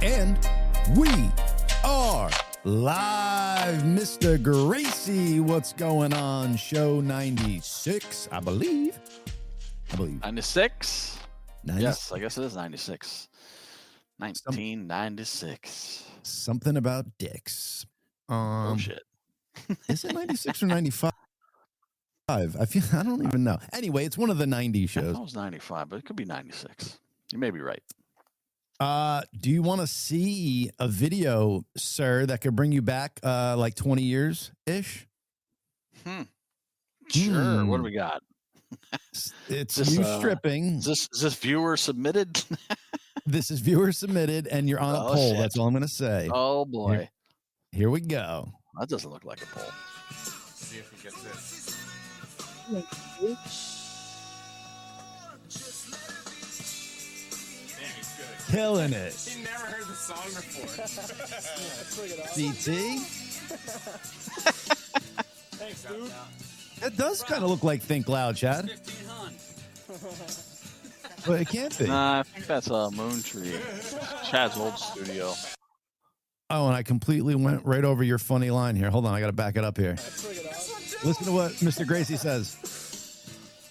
And we are live, Mr. Gracey. What's going on? Show 96, I believe. 96? Yes, I guess it is 96. 1996. Something about dicks. Bullshit. Is it 96 or 95? I don't even know. Anyway, it's one of the 90s shows. I thought it was 95, but it could be 96. You may be right. Do you want to see a video, sir, that could bring you back like 20 years-ish? Sure. What do we got? It's you stripping. Is this viewer submitted? This is viewer submitted, and you're on a poll. Shit. That's all I'm going to say. Oh, boy. Here we go. That doesn't look like a poll. See if he gets this. Killing it. He never heard the song before. CT? Thanks, dude. It does kind of look like Think Loud, Chad. But it can't be. Nah, I think that's a Moon Tree. Chad's old studio. Oh, and I completely went right over your funny line here. Hold on, I got to back it up here. Listen to what Mr. Gracey says.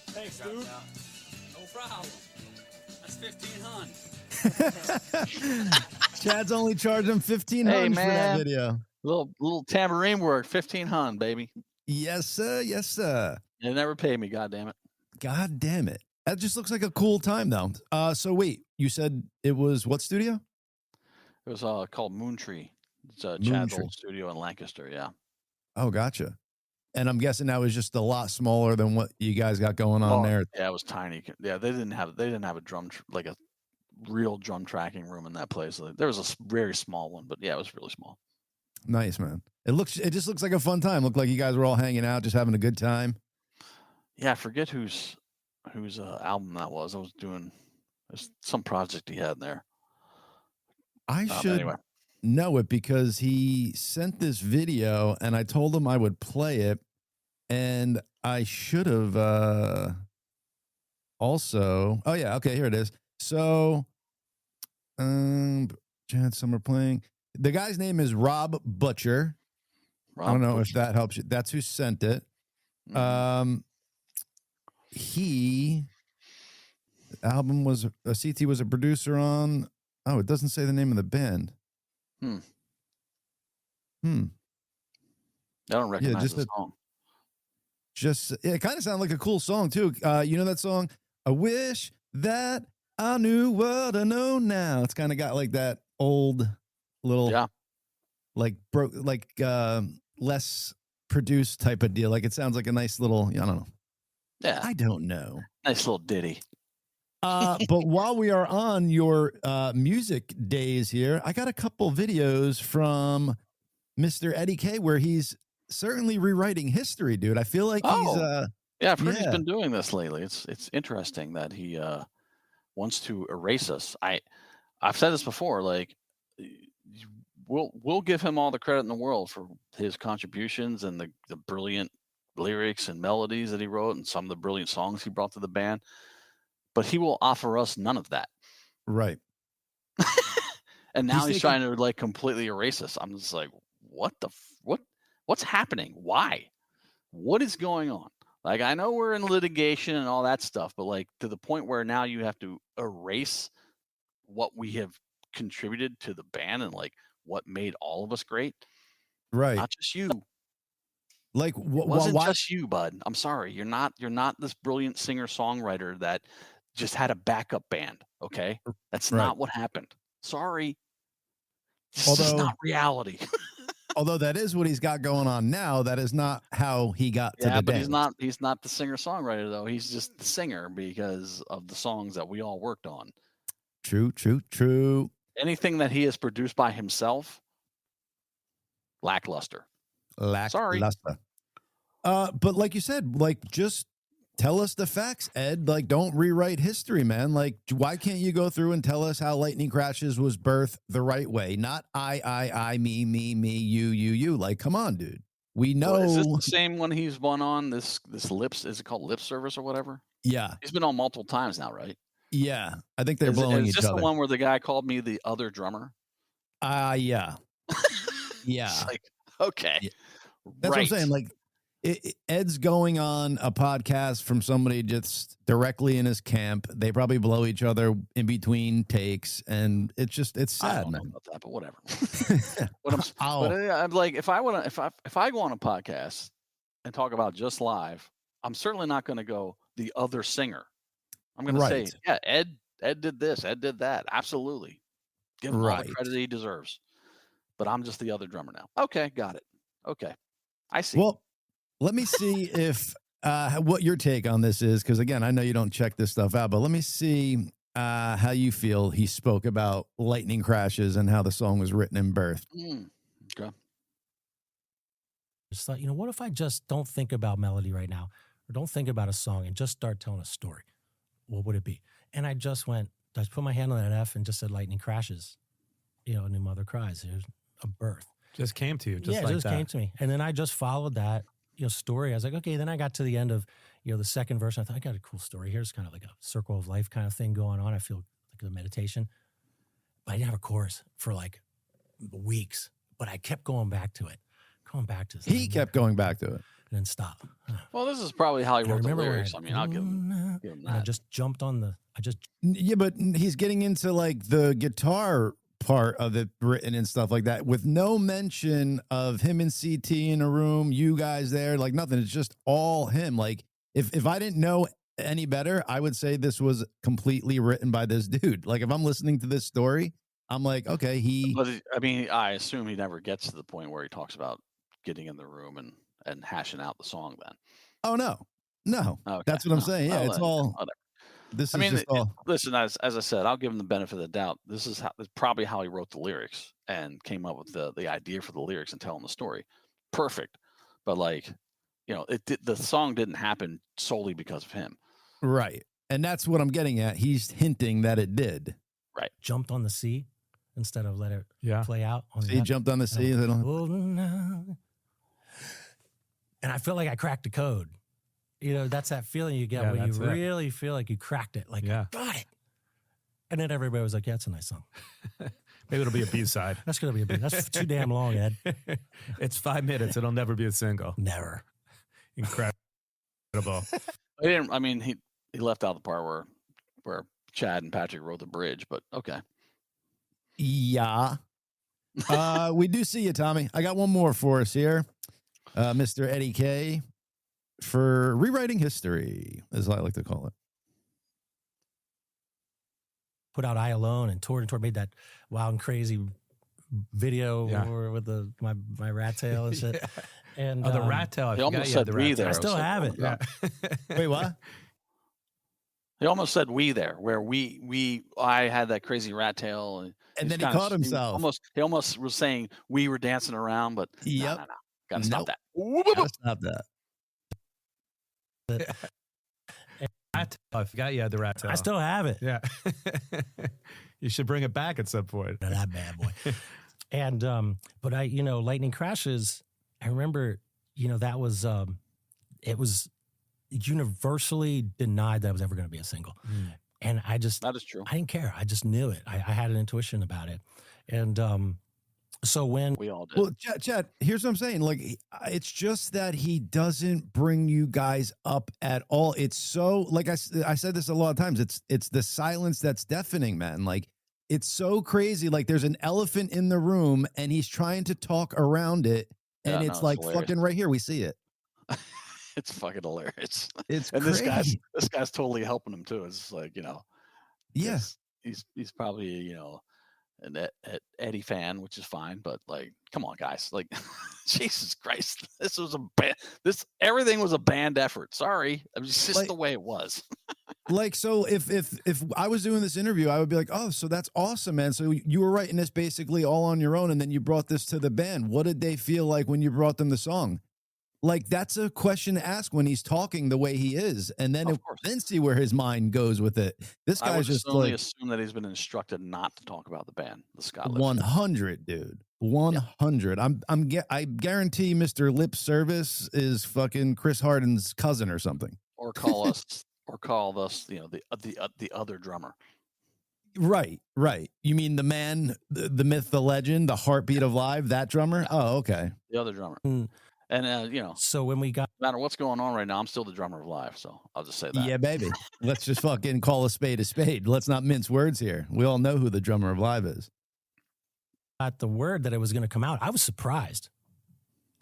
Thanks, dude. No problem. That's 1,500. Chad's only charging $1,500 for that video. Little tambourine work, 1,500, baby. Yes, sir. Yes, sir. They never paid me, God damn it. God damn it. That just looks like a cool time, though. So wait, you said it was what studio? It was called Moon Tree. It's Chad's old studio in Lancaster, yeah. Oh, gotcha. And I'm guessing that was just a lot smaller than what you guys got going on there. Yeah, it was tiny. Yeah, they didn't have a drum like a real drum tracking room in that place. There was a very small one, but yeah, it was really small. Nice, man. It just looks like a fun time. Looked like you guys were all hanging out, just having a good time. Yeah, I forget whose album that was. I was doing some project he had in there. I should know it because he sent this video and I told him I would play it, and I should have also. Oh yeah, okay, here it is. So, Chad Summer playing. The guy's name is Rob Butcher. I don't know if that helps you. That's who sent it. The album was CT was a producer on. Oh, it doesn't say the name of the band. I don't recognize the song. It kind of sounded like a cool song too. You know that song? I wish that I knew what I know now. It's kind of got like that old little, less produced type of deal. Like it sounds like a nice little. I don't know. Yeah, I don't know. Nice little ditty. But while we are on your music days here, I got a couple videos from Mr. Eddie K where he's certainly rewriting history, dude. I feel like he's I've heard he's been doing this lately. It's interesting that he wants to erase us. I've said this before, like we'll give him all the credit in the world for his contributions and the brilliant lyrics and melodies that he wrote and some of the brilliant songs he brought to the band. But he will offer us none of that. Right. And now he's trying to like completely erase us. I'm just like, what's happening? Why? What is going on? Like, I know we're in litigation and all that stuff, but like to the point where now you have to erase what we have contributed to the band and like what made all of us great. Right. Not just you. Like, it wasn't just you, bud. I'm sorry. You're not this brilliant singer-songwriter that just had a backup band. Okay. That's not what happened. Sorry. This is not reality. Although that is what he's got going on now, that is not how he got to the but band. He's not the singer-songwriter though. He's just the singer because of the songs that we all worked on. True. Anything that he has produced by himself, lackluster. Sorry. But like you said, like just tell us the facts, Ed. Like, don't rewrite history, man. Like, why can't you go through and tell us how Lightning Crashes was birthed the right way? Not I, me, you. Like, come on, dude. We know. Is this the same one he's won on? This Lips, is it called Lip Service or whatever? Yeah. He's been on multiple times now, right? Yeah. I think they're blowing each other. Is this the one where the guy called me the other drummer? Yeah. Yeah. It's like, okay. Yeah. That's what I'm saying. Like, Ed's going on a podcast from somebody just directly in his camp. They probably blow each other in between takes, and it's sad, I don't man. know about that, but whatever. I'm like, if I go on a podcast and talk about just live, I'm certainly not going to go the other singer. I'm going to say, yeah, Ed did this, Ed did that. Absolutely, give him all the credit he deserves. But I'm just the other drummer now. Okay, got it. Okay, I see. Well, let me see if what your take on this is, because again, I know you don't check this stuff out, but let me see how you feel he spoke about lightning crashes and how the song was written and birthed. Okay. Just thought, what if I just don't think about melody right now, or don't think about a song and just start telling a story? What would it be? And I just put my hand on that F and just said lightning crashes. A new mother cries. There's a birth. Just came to you. It just came to me. And then I just followed that, story. I was like, okay, then I got to the end of, the second verse. And I thought, I got a cool story. Here's kind of like a circle of life kind of thing going on. I feel like a meditation. But I didn't have a chorus for like weeks. But I kept going back to it. He kept going back to it. And then stop. Well, this is probably how he wrote the lyrics. I mean, I'll give him that. I just jumped on Yeah, but he's getting into like the guitar part of it written and stuff like that with no mention of him and CT in a room, you guys there, like nothing. It's just all him. Like if I didn't know any better, I would say this was completely written by this dude. Like if I'm listening to this story, I'm like, okay, But I mean, I assume he never gets to the point where he talks about getting in the room and hashing out the song then. Oh, no. Okay. That's what I'm saying. Yeah, it's all. Whatever. This is just all. Listen, as I said, I'll give him the benefit of the doubt. This is probably how he wrote the lyrics and came up with the idea for the lyrics and telling the story. Perfect. But like, the song didn't happen solely because of him. Right. And that's what I'm getting at. He's hinting that it did. Right. Jumped on the C instead of let it play out. He jumped on the C. And I feel like I cracked the code. That's that feeling you get when you really feel like you cracked it. Like, got it. And then everybody was like, yeah, it's a nice song. Maybe it'll be a B-side. That's going to be a B. That's too damn long, Ed. It's 5 minutes. It'll never be a single. Never. Incredible. He left out the part where Chad and Patrick wrote the bridge, but okay. Yeah. We do see you, Tommy. I got one more for us here. Mr. Eddie K. for rewriting history, as I like to call it. Put out I Alone and toured, made that wild and crazy video with my rat tail and shit. And the rat tail. He almost said we there. I still have it. Yeah. Wait, what? He almost said we there, where I had that crazy rat tail, and then he caught himself. He almost was saying we were dancing around, but no. Gotta stop that. Gotta stop that. I forgot you had the rat tail. I still have it. Yeah. You should bring it back at some point. That bad boy. And, but Lightning Crashes, I remember, that was, it was universally denied that it was ever going to be a single. And that is true. I didn't care. I just knew it. I had an intuition about it. And, so when we all did. Well, Chad, here's what I'm saying. Like, it's just that he doesn't bring you guys up at all. It's so, like I said this a lot of times. It's the silence that's deafening, man. Like, it's so crazy. Like, there's an elephant in the room, and he's trying to talk around it, and it's hilarious. Fucking right here. We see it. It's fucking hilarious. It's and crazy. this guy's totally helping him too. It's like yes, he's probably an Eddie fan, which is fine, but like, come on, guys, like, Jesus Christ, this was a band. Everything was a band effort. Sorry, it's just the way it was. Like, so if I was doing this interview, I would be like, oh, so that's awesome, man. So you were writing this basically all on your own, and then you brought this to the band. What did they feel like when you brought them the song? Like, that's a question to ask when he's talking the way he is, and then see where his mind goes with it. This guy's just only assume that he's been instructed not to talk about the band, the Scott Lips. 100, dude. 100. Yeah. I guarantee Mr. Lip Service is fucking Chris Hardin's cousin or something. Or call us, the other drummer. Right. You mean the man, the myth, the legend, the heartbeat of live, that drummer? Yeah. Oh, okay. The other drummer. Mm. And, So when we got, no matter what's going on right now, I'm still the drummer of live. So I'll just say that. Yeah, baby. Let's just fucking call a spade a spade. Let's not mince words here. We all know who the drummer of live is. got the word that it was going to come out, I was surprised.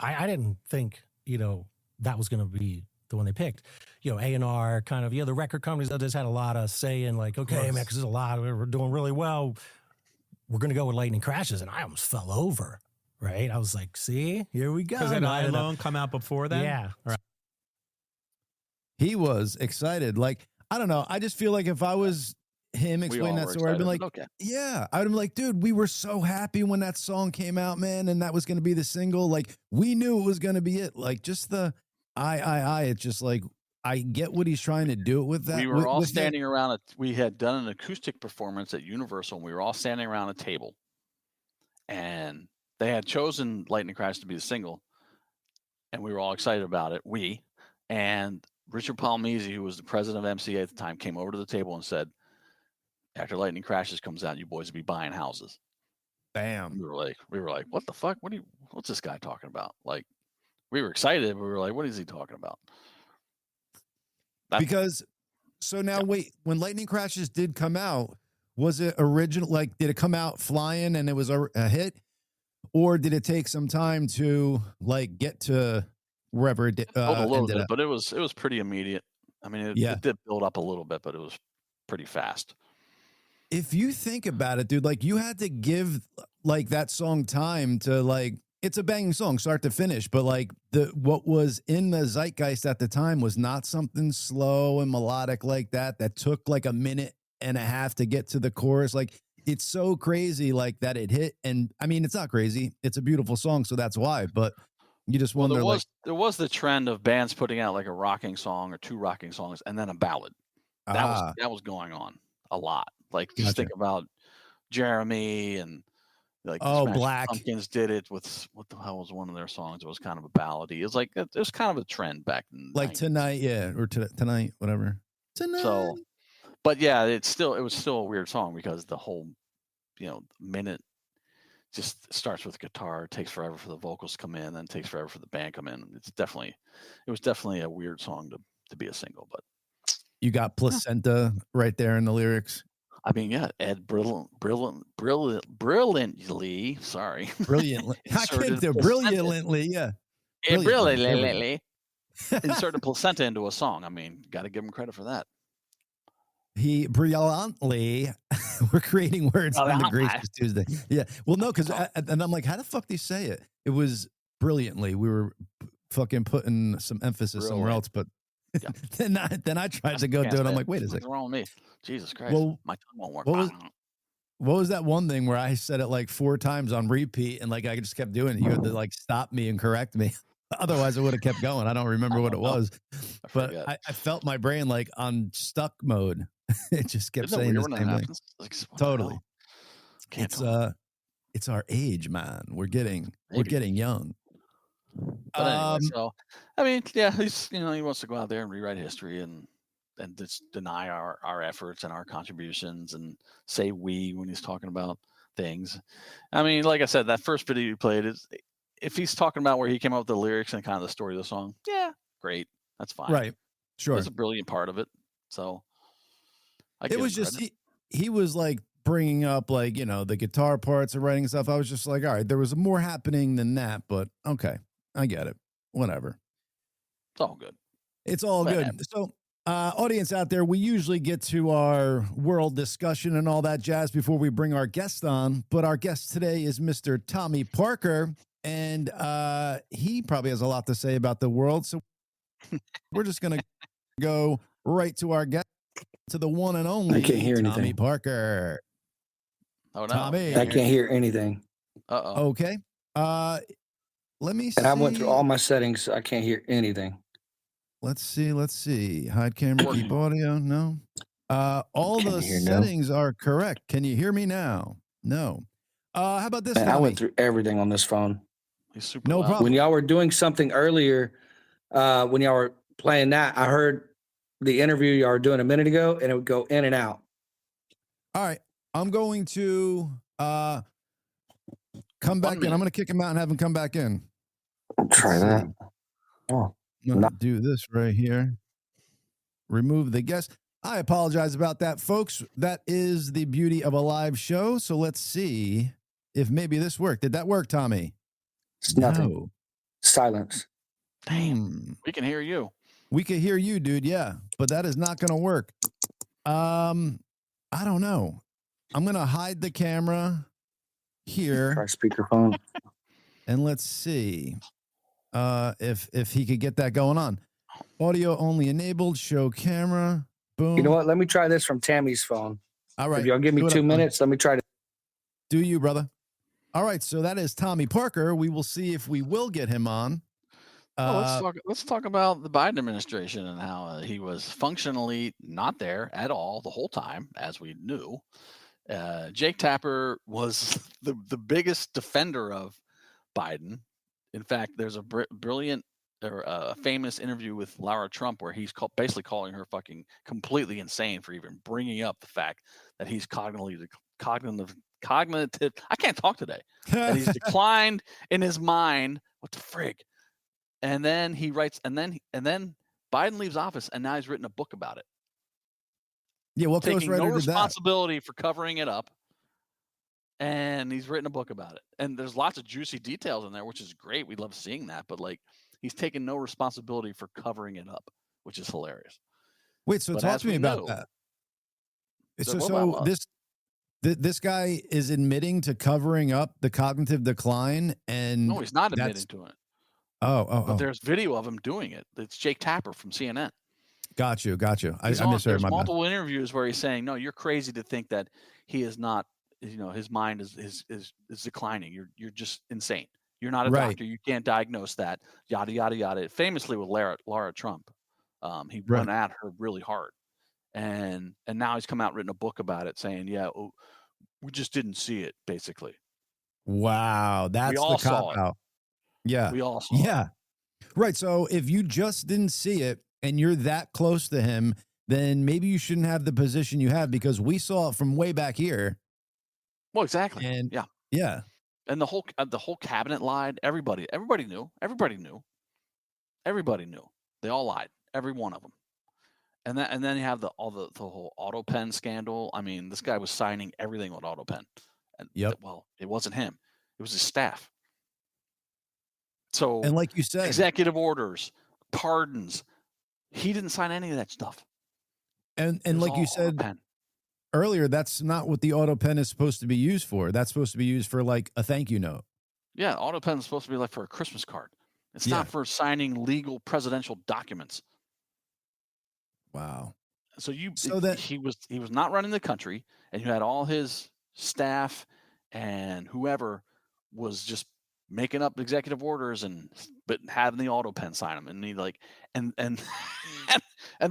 I didn't think, that was going to be the one they picked. A&R kind of, the record companies that just had a lot of say in like, okay, man, because there's a lot of, we're doing really well. We're going to go with Lightning Crashes. And I almost fell over, right? I was like, see, here we go. Because had I Alone come out before that? Yeah. Right. He was excited. Like, I don't know. I just feel like if I was him explaining that story, I'd been like, okay. Yeah. I'd been like, dude, we were so happy when that song came out, man. And that was going to be the single. Like, we knew it was going to be it. Like, just the it's just like, I get what he's trying to do with that. We were all standing around we had done an acoustic performance at Universal, and we were all standing around a table, and they had chosen Lightning Crash to be the single, and we were all excited about it. And Richard Palmese, who was the president of MCA at the time, came over to the table and said, after Lightning Crashes comes out, you boys will be buying houses. Bam. We were like, what the fuck? What's this guy talking about? Like, we were excited, but we were like, what is he talking about? Because, so now wait, when Lightning Crashes did come out, was it original? Like, did it come out flying and it was a hit? Or did it take some time to like get to wherever it a little bit, up? but it was pretty immediate. I mean, it did build up a little bit, but it was pretty fast. If you think about it, dude, like you had to give like that song time to like, it's a banging song, start to finish, but like what was in the zeitgeist at the time was not something slow and melodic like that took like a minute and a half to get to the chorus. Like it's so crazy like that it hit. And I mean, it's not crazy. It's a beautiful song. So that's why, but you just wonder, there was the trend of bands putting out like a rocking song or two rocking songs and then a ballad. That was going on a lot. Like just think about Jeremy and like Black Pumpkins did it with what the hell was one of their songs? It was kind of a ballady. It was like it was kind of a trend back in like 90s. Tonight, yeah, or tonight, whatever. Tonight. So, but yeah, it was still a weird song because the whole minute just starts with guitar. It takes forever for the vocals to come in, then it takes forever for the band to come in. It was definitely a weird song to be a single. But you got placenta right there in the lyrics. I mean, yeah, Ed brilliantly. Sorry, brilliantly. I can't do brilliantly. Yeah, brilliantly. Inserted placenta into a song. I mean, got to give him credit for that. He brilliantly. We're creating words on the Gracious Tuesday. Yeah. Well, no, because and I'm like, how the fuck do you say it? It was brilliantly. We were fucking putting some emphasis somewhere else, but. Yeah. then I tried to go do it. I'm like, wait a second. What's wrong with me? Jesus Christ. Well, my tongue won't work. What was that one thing where I said it like 4 times on repeat and like I just kept doing it? You had to like stop me and correct me. Otherwise, I would have kept going. I don't remember what it was. But I felt my brain like on stuck mode. It just kept saying the same thing. Like, totally. It's our age, man. We're getting young. But anyway, so I mean, yeah, he's he wants to go out there and rewrite history and just deny our efforts and our contributions and say we when he's talking about things. I mean, like I said, that first video you played is if he's talking about where he came up with the lyrics and kind of the story of the song, yeah, great, that's fine, right? Sure, it's a brilliant part of it. So it was just he was like bringing up like the guitar parts and writing stuff. I was just like, all right, there was more happening than that, but okay. I get it. Whatever. It's all good. It's all good. So, audience out there, we usually get to our world discussion and all that jazz before we bring our guest on. But our guest today is Mr. Tommy Parker, and he probably has a lot to say about the world. So, we're just going to go right to our guest, to the one and only I can't hear Tommy anything. Parker. Oh, no. Tommy. I can't hear anything. Uh-oh. Okay. Let me see. And I went through all my settings. So I can't hear anything. Let's see. Hide camera, keep audio. No. All the settings are correct. Can you hear me now? No. How about this? Man, I went through everything on this phone. He's super no loud. problem. When y'all were doing something earlier, when y'all were playing that, I heard the interview y'all were doing a minute ago, and it would go in and out. All right. I'm going to come back in. I'm going to kick him out and have him come back in. Try that. Oh, I'm going to do this right here. Remove the guest. I apologize about that, folks. That is the beauty of a live show. So let's see if maybe this worked. Did that work, Tommy? it's nothing. No. Silence. Damn. We can hear you. We could hear you, dude. Yeah, but that is not going to work. I don't know. I'm going to hide the camera here. Try speakerphone. And let's see if he could get that going on. Audio only enabled. Show camera. Boom. You know what? Let me try this from Tammy's phone. All right. If y'all give me 2 minutes, let me try to. Do you, brother? All right. So that is Tommy Parker. We will see if we will get him on. Let's talk about the Biden administration and how he was functionally not there at all the whole time, as we knew. Jake Tapper was the biggest defender of Biden. In fact, there's a brilliant or a famous interview with Laura Trump where he's basically calling her fucking completely insane for even bringing up the fact that he's cognitive. I can't talk today. That he's declined in his mind. What the frig? And then he writes, and then Biden leaves office, and now he's written a book about it. Yeah, what taking ghostwriter no did that? responsibility for covering it up, and he's written a book about it. And there's lots of juicy details in there, which is great. We love seeing that, but like he's taken no responsibility for covering it up, which is hilarious. Wait, so talk to me about that. So this guy is admitting to covering up the cognitive decline, and no, he's not admitting to it. But there's video of him doing it. It's Jake Tapper from CNN. Got you. I misheard. There's My multiple interviews where he's saying, "No, you're crazy to think that he is not. You know, his mind is declining. You're just insane. You're not a doctor. You can't diagnose that. Yada yada yada." Famously with Laura Trump, he went at her really hard, and now he's come out and written a book about it, saying, "Yeah, we just didn't see it." Basically. Wow, that's the cop out. Yeah, we all saw it. Yeah, right. So if you just didn't see it and you're that close to him, then maybe you shouldn't have the position you have, because we saw it from way back here. Well, exactly. And yeah. And the whole cabinet lied. Everybody knew. They all lied. Every one of them. And then you have the whole autopen scandal. I mean, this guy was signing everything with autopen. And well, it wasn't him. It was his staff. So, and like you said, executive orders, pardons, he didn't sign any of that stuff. And like you said earlier, that's not what the auto pen is supposed to be used for. That's supposed to be used for like a thank you note. Yeah, auto pen is supposed to be like for a Christmas card. It's not for signing legal presidential documents. Wow. So he was not running the country, and you had all his staff and whoever was just making up executive orders but having the auto pen sign them, and he and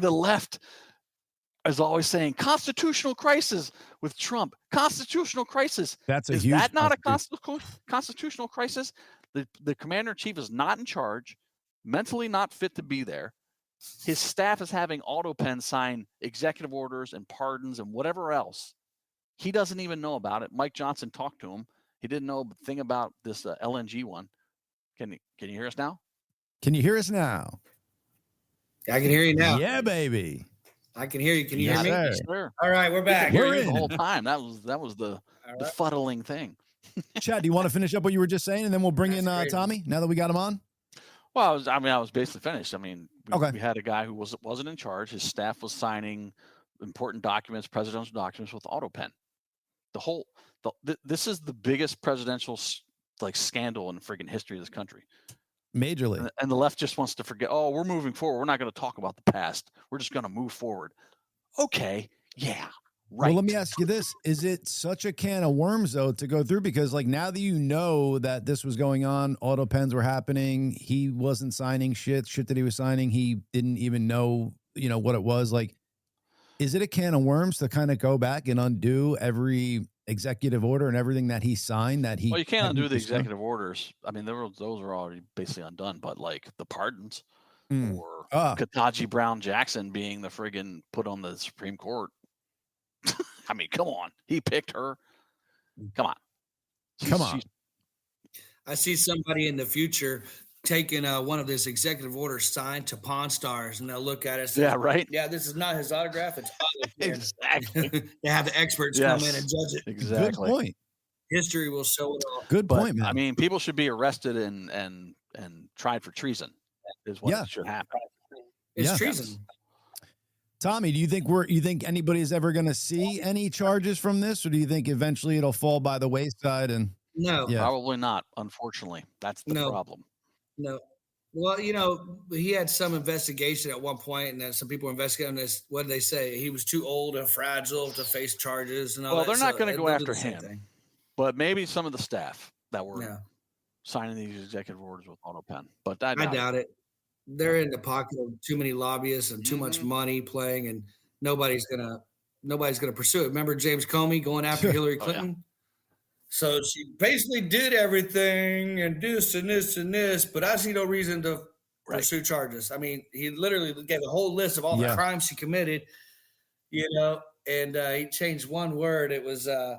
the left is always saying constitutional crisis with Trump. Constitutional crisis. Is that not a constitutional crisis? The commander in chief is not in charge, mentally not fit to be there. His staff is having auto pen sign executive orders and pardons and whatever else. He doesn't even know about it. Mike Johnson talked to him. He didn't know a thing about this LNG one. Can you hear us now? Can you hear us now? I can hear you now. Yeah, baby. I can hear you. Can you hear me? Sure. All right, we're back. We're in the whole time. That was the befuddling thing. Chad, do you want to finish up what you were just saying, and then we'll bring in Tommy now that we got him on? Well, I was basically finished. I mean, we had a guy who wasn't in charge. His staff was signing important documents, presidential documents with auto pen. This is the biggest presidential scandal in the friggin' history of this country. Majorly. And the left just wants to forget, we're moving forward. We're not going to talk about the past. We're just going to move forward. Okay. Yeah. Right. Well, let me ask you this. Is it such a can of worms, though, to go through? Because now that you know that this was going on, auto pens were happening, he wasn't signing shit that he was signing, he didn't even know, what it was. Like, is it a can of worms to kind of go back and undo every executive order and everything that he signed that he... Well, you can't undo the executive orders. I mean, those are already basically undone, but like the pardons or Ketanji Brown Jackson being the friggin' put on the Supreme Court. I mean, come on. He picked her. Come on. Come on. I see somebody in the future taking one of his executive orders signed to Pawn Stars, and they'll look at it and say, Yeah, right. yeah, this is not his autograph. It's Exactly. They have the experts come in and judge it. Exactly. Good point. History will show it all. Good point, man. I mean, people should be arrested and tried for treason is what should happen. It's treason. Tommy, do you think anybody's ever going to see any charges from this, or do you think eventually it'll fall by the wayside? And No, Probably not. Unfortunately, that's the problem. no. Well, he had some investigation at one point, and then some people were investigating this. What did they say? He was too old and fragile to face charges. And all Well, that. they're not going to go they'll after do the same him, thing. but maybe some of the staff that were No, signing these executive orders with autopen. But I I doubt it. They're in the pocket of too many lobbyists and too much money playing, and nobody's gonna pursue it. Remember James Comey going after Hillary Clinton? So she basically did everything and this and this and this, but I see no reason to pursue charges. I mean, he literally gave a whole list of all the crimes she committed, and he changed one word. It was not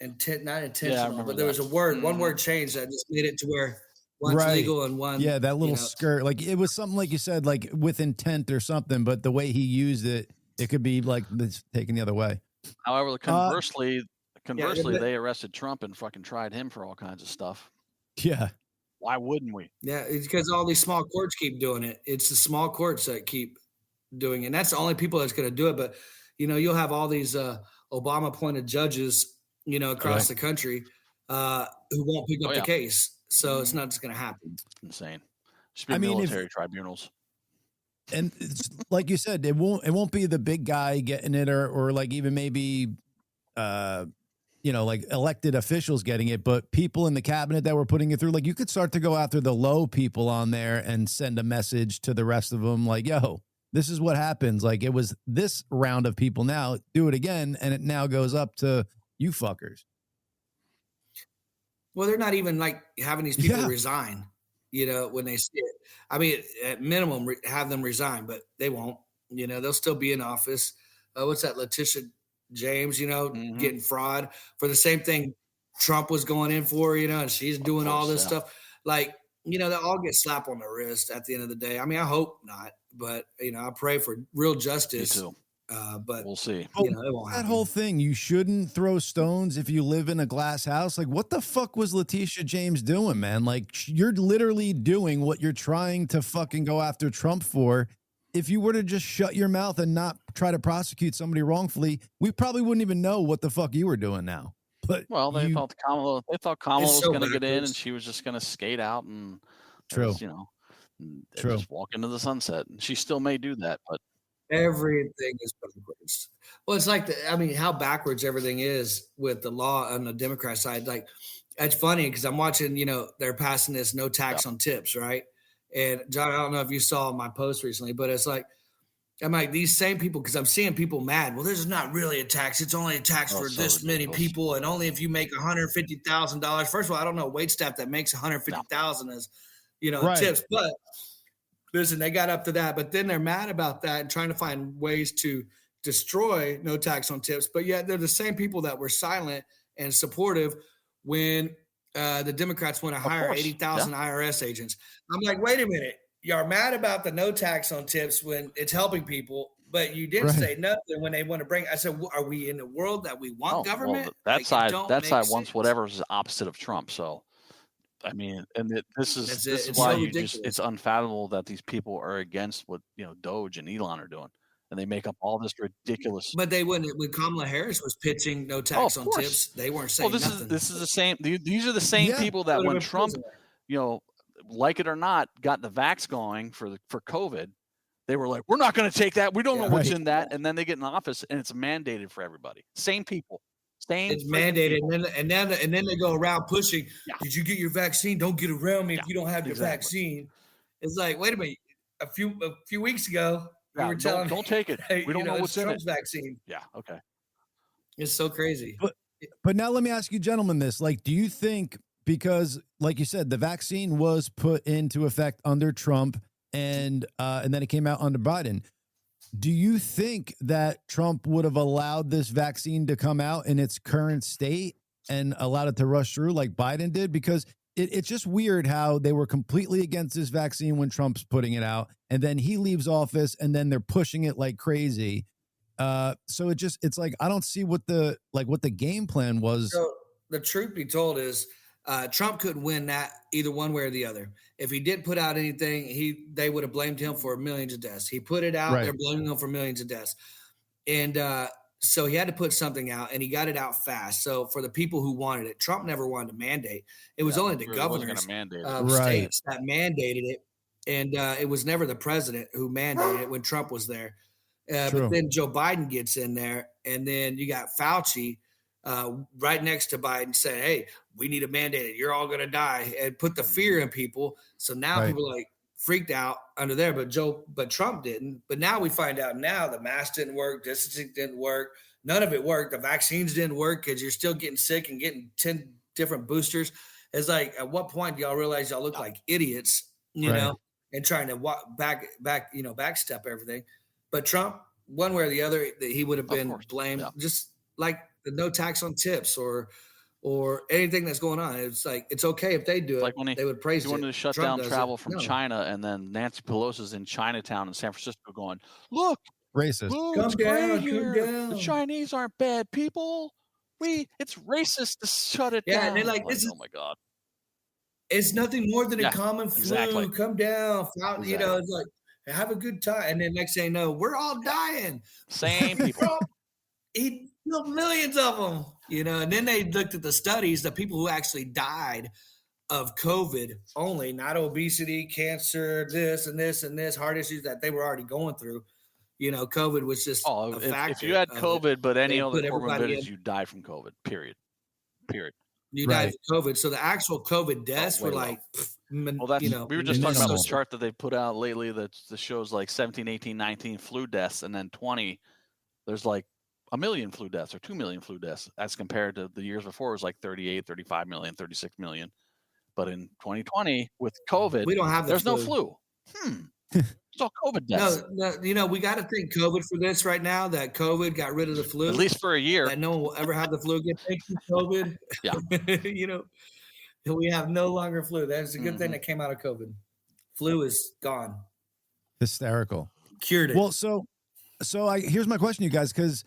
intentional, but there was a word, one word change that just made it to where one's legal and one. Yeah, that little skirt, like it was something like you said, like with intent or something, but the way he used it, it could be like this taken the other way. However, conversely, they arrested Trump and fucking tried him for all kinds of stuff. Yeah. Why wouldn't we? Yeah, it's because all these small courts keep doing it. It's the small courts that keep doing it. And that's the only people that's going to do it. But, you'll have all these Obama appointed judges, across the country who won't pick up the case. So it's not just going to happen. Insane. Should be military tribunals. And it's, like you said, it won't be the big guy getting it or like even maybe like elected officials getting it, but people in the cabinet that were putting it through. Like you could start to go after the low people on there and send a message to the rest of them like, yo, this is what happens. Like it was this round of people, now do it again, and it now goes up to you fuckers. Well, they're not even like having these people resign, when they see it. I mean, at minimum, have them resign, but they won't. They'll still be in office. What's that, Letitia James, getting fraud for the same thing Trump was going in for, and she's doing all this stuff. Like, they'll all get slapped on the wrist at the end of the day. I mean, I hope not, but, I pray for real justice. Me too. But we'll see. It won't happen. That whole thing, you shouldn't throw stones if you live in a glass house. Like, what the fuck was Letitia James doing, man? Like, you're literally doing what you're trying to fucking go after Trump for. If you were to just shut your mouth and not try to prosecute somebody wrongfully, we probably wouldn't even know what the fuck you were doing now. But they thought Kamala was going to get in, and she was just going to skate out and just walk into the sunset. And she still may do that, but everything is backwards. Well, it's like how backwards everything is with the law on the Democrat side. Like, it's funny because I'm watching, they're passing this no tax on tips, right? And John, I don't know if you saw my post recently, but it's like, I'm like, these same people, because I'm seeing people mad. Well, this is not really a tax. It's only a tax for this many people, and only if you make $150,000. First of all, I don't know wait staff that makes $150,000 as tips, but listen, they got up to that, but then they're mad about that and trying to find ways to destroy no tax on tips. But yet they're the same people that were silent and supportive when the Democrats want to hire 80,000 IRS agents. I'm like, wait a minute. You're mad about the no tax on tips when it's helping people, but you didn't say nothing when they want to bring. I said, are we in the world that we want government? Well, that side wants whatever is opposite of Trump. So, I mean, and this is why it's unfathomable that these people are against what Doge and Elon are doing, and they make up all this ridiculous. But they wouldn't. When Kamala Harris was pitching no tax on tips, they weren't saying nothing. This is the same. These are the same people that when Trump, like it or not, got the vax going for COVID, they were like, we're not going to take that. We don't know what's in that. And then they get in office and it's mandated for everybody. Same people. It's mandated. And then they go around pushing. Yeah. Did you get your vaccine? Don't get around me if you don't have your vaccine. It's like, wait a minute. A few weeks ago, we were telling don't take it. We don't know what's in Trump's it. Vaccine. Yeah. Okay. It's so crazy. But now let me ask you gentlemen this, like, do you think, because like you said, the vaccine was put into effect under Trump and then it came out under Biden. Do you think that Trump would have allowed this vaccine to come out in its current state and allowed it to rush through like Biden did? Because it's just weird how they were completely against this vaccine when Trump's putting it out, and then he leaves office, and then they're pushing it like crazy. So it's like I don't see what the game plan was. So the truth be told is Trump couldn't win that either one way or the other. If he did put out anything, they would have blamed him for millions of deaths. He put it out, they're blaming him for millions of deaths. And so he had to put something out, and he got it out fast. So for the people who wanted it, Trump never wanted to mandate. It was only the governors of states that mandated it. And it was never the president who mandated it when Trump was there. But then Joe Biden gets in there, and then you got Fauci right next to Biden saying, hey, we need to mandate it. You're all going to die, and put the fear in people. So now people are like freaked out under there, but Trump didn't. But now we find out now the mask didn't work. Distancing didn't work. None of it worked. The vaccines didn't work because you're still getting sick and getting 10 different boosters. It's like, at what point do y'all realize y'all look like idiots, you know, and trying to backstep everything. But Trump, one way or the other, he would have been blamed, just like the no tax on tips or anything that's going on. It's like, it's okay if they do it. Like when they would praise it. He wanted to shut down travel from China, and then Nancy Pelosi's in Chinatown in San Francisco going, look, racist. Look, come down. The Chinese aren't bad people. It's racist to shut it down. Yeah, and they're like, oh my God. It's nothing more than a common flu. Exactly. Come down. You know, it's like, have a good time. And then next thing you know, we're all dying. Same people. He killed millions of them, you know. And then they looked at the studies, the people who actually died of COVID only, not obesity, cancer, this and this and this, heart issues that they were already going through. You know, COVID was just a factor. If you had COVID, but any other comorbidities, you died from COVID, period. You died from COVID. So the actual COVID deaths were like, well, that's, we were just talking about the chart that they put out lately that shows like 17, 18, 19 flu deaths, and then 20, there's like 1 million flu deaths or 2 million flu deaths. As compared to the years before, it was like 38, 35 million, 36 million. But in 2020, with COVID, we don't have there's no flu. It's all COVID deaths. No, you know, we got to thank COVID for this right now, that COVID got rid of the flu. At least for a year. That no one will ever have the flu again. Thank you, COVID. Yeah. You know, we have no longer flu. That's a good thing that came out of COVID. Flu is gone. Hysterical. Cured it. Well, so here's my question, you guys, because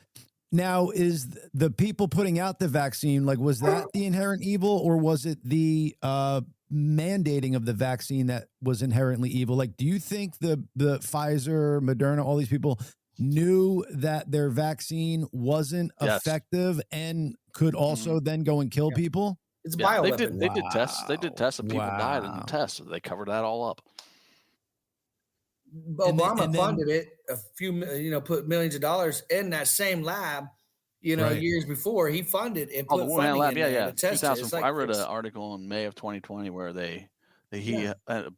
now is the people putting out the vaccine, like, was that the inherent evil, or was it the mandating of the vaccine that was inherently evil? Like, do you think the Pfizer, Moderna, all these people knew that their vaccine wasn't effective and could also then go and kill people? It's a bioweapon. They did tests. They did tests, and people died in the tests. They covered that all up. Obama funded it put millions of dollars in that same lab. You know, years before, he funded and put funding lab, in there to test it. I read an article in May of 2020 where he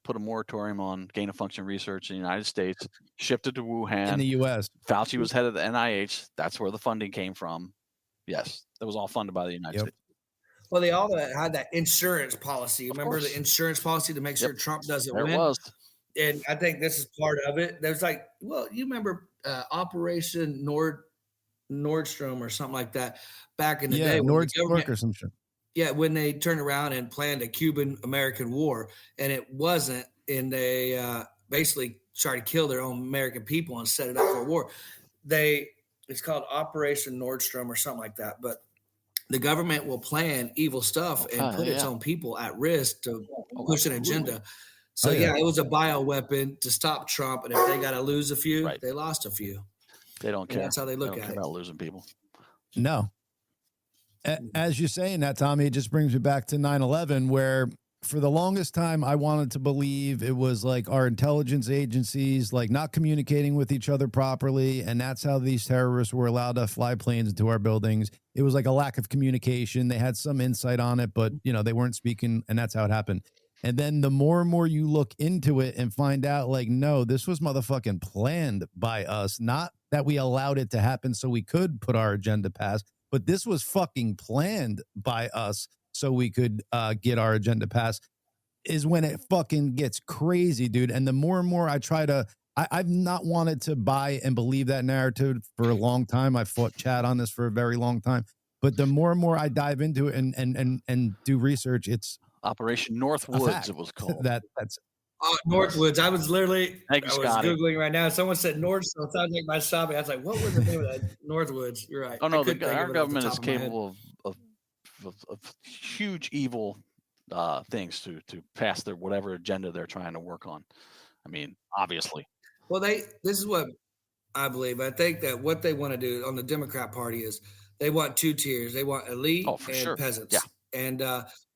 put a moratorium on gain of function research in the United States, shipped it to Wuhan. In the U.S. Fauci was head of the NIH. That's where the funding came from. Yes, that was all funded by the United States. Well, they all had that insurance policy. Remember the insurance policy to make sure Trump doesn't win? There was. And I think this is part of it. There's like, well, you remember Operation Nordstrom or something like that back in the day. Nordstrom or some shit. Yeah, when they turned around and planned a Cuban-American war, and it wasn't, and they basically tried to kill their own American people and set it up for a war. It's called Operation Nordstrom or something like that. But the government will plan evil stuff and put its own people at risk to push an agenda. So, it was a bioweapon to stop Trump. And if they got to lose a few, they lost a few. They don't care. And that's how they look at it. About losing people. No. As you're saying that, Tommy, it just brings me back to 9/11, where for the longest time, I wanted to believe it was like our intelligence agencies, like not communicating with each other properly. And that's how these terrorists were allowed to fly planes into our buildings. It was like a lack of communication. They had some insight on it, but they weren't speaking, and that's how it happened. And then the more and more you look into it and find out, like, no, this was motherfucking planned by us. Not that we allowed it to happen so we could put our agenda past, but this was fucking planned by us so we could get our agenda passed, is when it fucking gets crazy, dude. And the more and more I try to I've not wanted to buy and believe that narrative for a long time. I've fought Chad on this for a very long time. But the more and more I dive into it and do research, it's Operation a Northwoods, fact it was called. that's Northwoods. I was Thank you, Scotty. Googling right now. Someone said North, so it sounds like my shopping. I was like, what was the name of that? Northwoods. You're right. Oh no, I couldn't think our of it off the government top is of my head. capable of huge evil things to pass their whatever agenda they're trying to work on. I mean, obviously. Well, this is what I believe. I think that what they want to do on the Democrat Party is they want two tiers. They want elite and sure. peasants. Yeah. And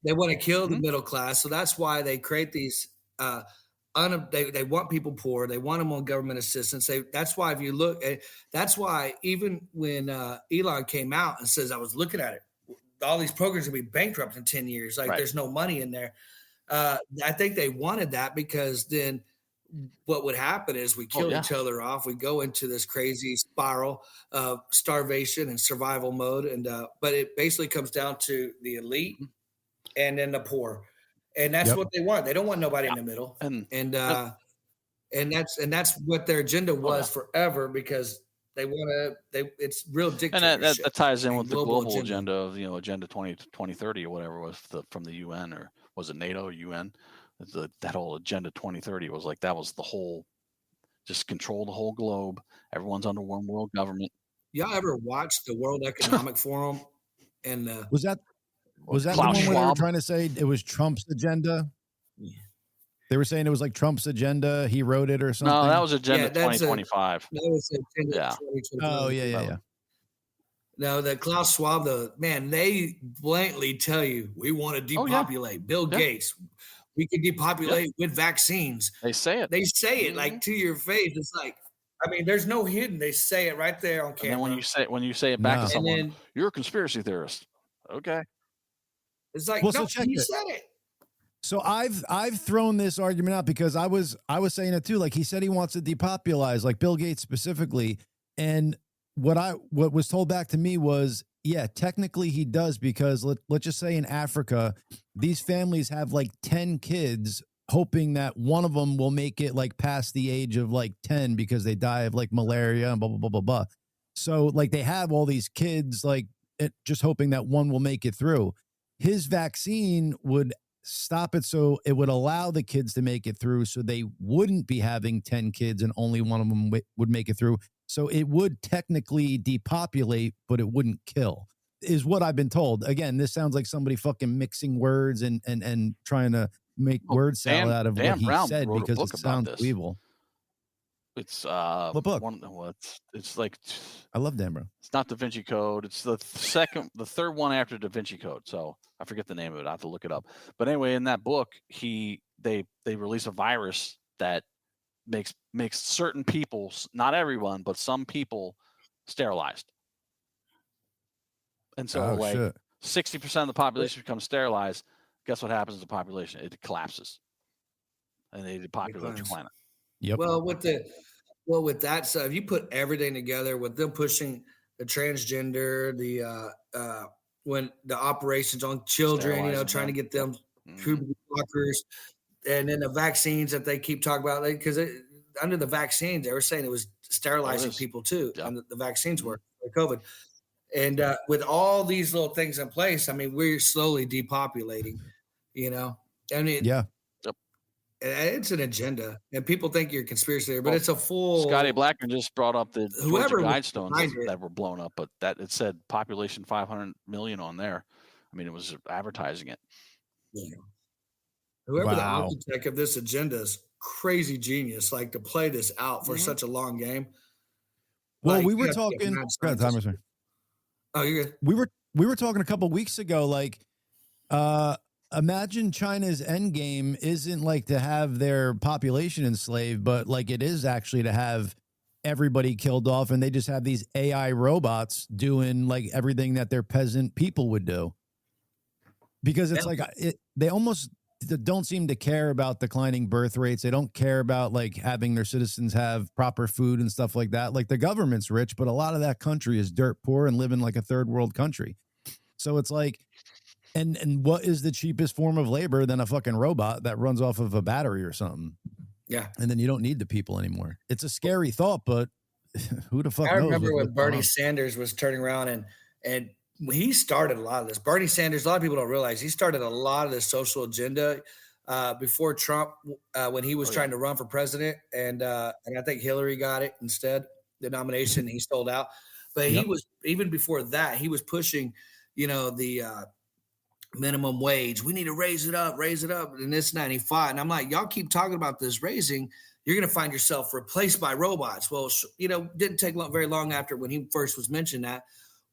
they want to kill the middle class. So that's why they create these they want people poor. They want them on government assistance. That's why if you look at that's why even when Elon came out and says, I was looking at it, all these programs will be bankrupt in 10 years. Like there's no money in there. I think they wanted that because then what would happen is we kill each other off. We go into this crazy spiral of starvation and survival mode. And but it basically comes down to the elite and then the poor. And that's what they want. They don't want nobody in the middle. And that's what their agenda was forever because they want to it's real dictatorship. And that ties in with the global agenda of Agenda 2030 or whatever it was from the UN, or was it NATO or UN? That whole Agenda 2030 was like that was the whole, just control the whole globe. Everyone's under one world government. Y'all ever watched the World Economic Forum? And was that Klaus the one where they were Schwab? trying to say it was Trump's agenda? Yeah. They were saying it was like Trump's agenda. He wrote it or something. No, that was Agenda 2025. That was Agenda 2025. Oh yeah. No, the Klaus Schwab, they blatantly tell you we want to depopulate. Bill Gates, we can depopulate with vaccines. They say it. They say it like to your face. It's like, I mean, there's no hidden. They say it right there on camera. And then when you say it back to someone, you're a conspiracy theorist. Okay. It's like, well, no, so he said it. So I've thrown this argument out because I was saying it too. Like he said he wants to depopulize, like Bill Gates specifically. And what was told back to me was, yeah, technically he does, because let's just say in Africa, these families have like 10 kids hoping that one of them will make it like past the age of like 10 because they die of like malaria and blah, blah, blah, blah, blah. So like they have all these kids, like just hoping that one will make it through. His vaccine would stop it, so it would allow the kids to make it through, so they wouldn't be having 10 kids and only one of them would make it through. So it would technically depopulate, but it wouldn't kill, is what I've been told. Again, this sounds like somebody fucking mixing words and trying to make word salad out of what he said, because it sounds evil. It's what book? It's like, I love Dan Brown. It's not Da Vinci Code. It's the third one after Da Vinci Code. So I forget the name of it. I have to look it up. But anyway, in that book, they release a virus that makes certain people, not everyone, but some people, sterilized. And so 60% of the population becomes sterilized. Guess what happens to the population? It collapses. And they depopulate your planet. Yep. Well, with that, so if you put everything together with them pushing the transgender, the when the operations on children, trying to get them puberty blockers, and then the vaccines that they keep talking about, because under the vaccines they were saying it was sterilizing people too. And the vaccines were for COVID, and with all these little things in place, I mean, we're slowly depopulating. I mean, yeah. It's an agenda, and people think you're a conspiracy theory, but it's a full. Scotty Blackman just brought up the Georgia Guidestones that were blown up, but it said population 500 million on there. I mean, it was advertising it. Yeah. Whoever the architect of this agenda is crazy genius, like to play this out for such a long game. Well, like, we were talking. Oh, you're good. We were talking a couple weeks ago, like, imagine China's end game isn't like to have their population enslaved, but like it is actually to have everybody killed off, and they just have these AI robots doing like everything that their peasant people would do. Because it's like they almost don't seem to care about declining birth rates. They don't care about like having their citizens have proper food and stuff like that. Like the government's rich, but a lot of that country is dirt poor and living like a third world country. So it's like, and what is the cheapest form of labor than a fucking robot that runs off of a battery or something? Yeah. And then you don't need the people anymore. It's a scary thought, but who the fuck I knows? remember when what's going Bernie on. Sanders was turning around and he started a lot of this. Bernie Sanders, a lot of people don't realize he started a lot of this social agenda before Trump, when he was trying to run for president. And I think Hillary got it instead, the nomination. He sold out. But he was, even before that, he was pushing, the minimum wage. We need to raise it up, and this and that. And he fought. And I'm like, y'all keep talking about this raising, you're going to find yourself replaced by robots. Well, didn't take very long after when he first was mentioned that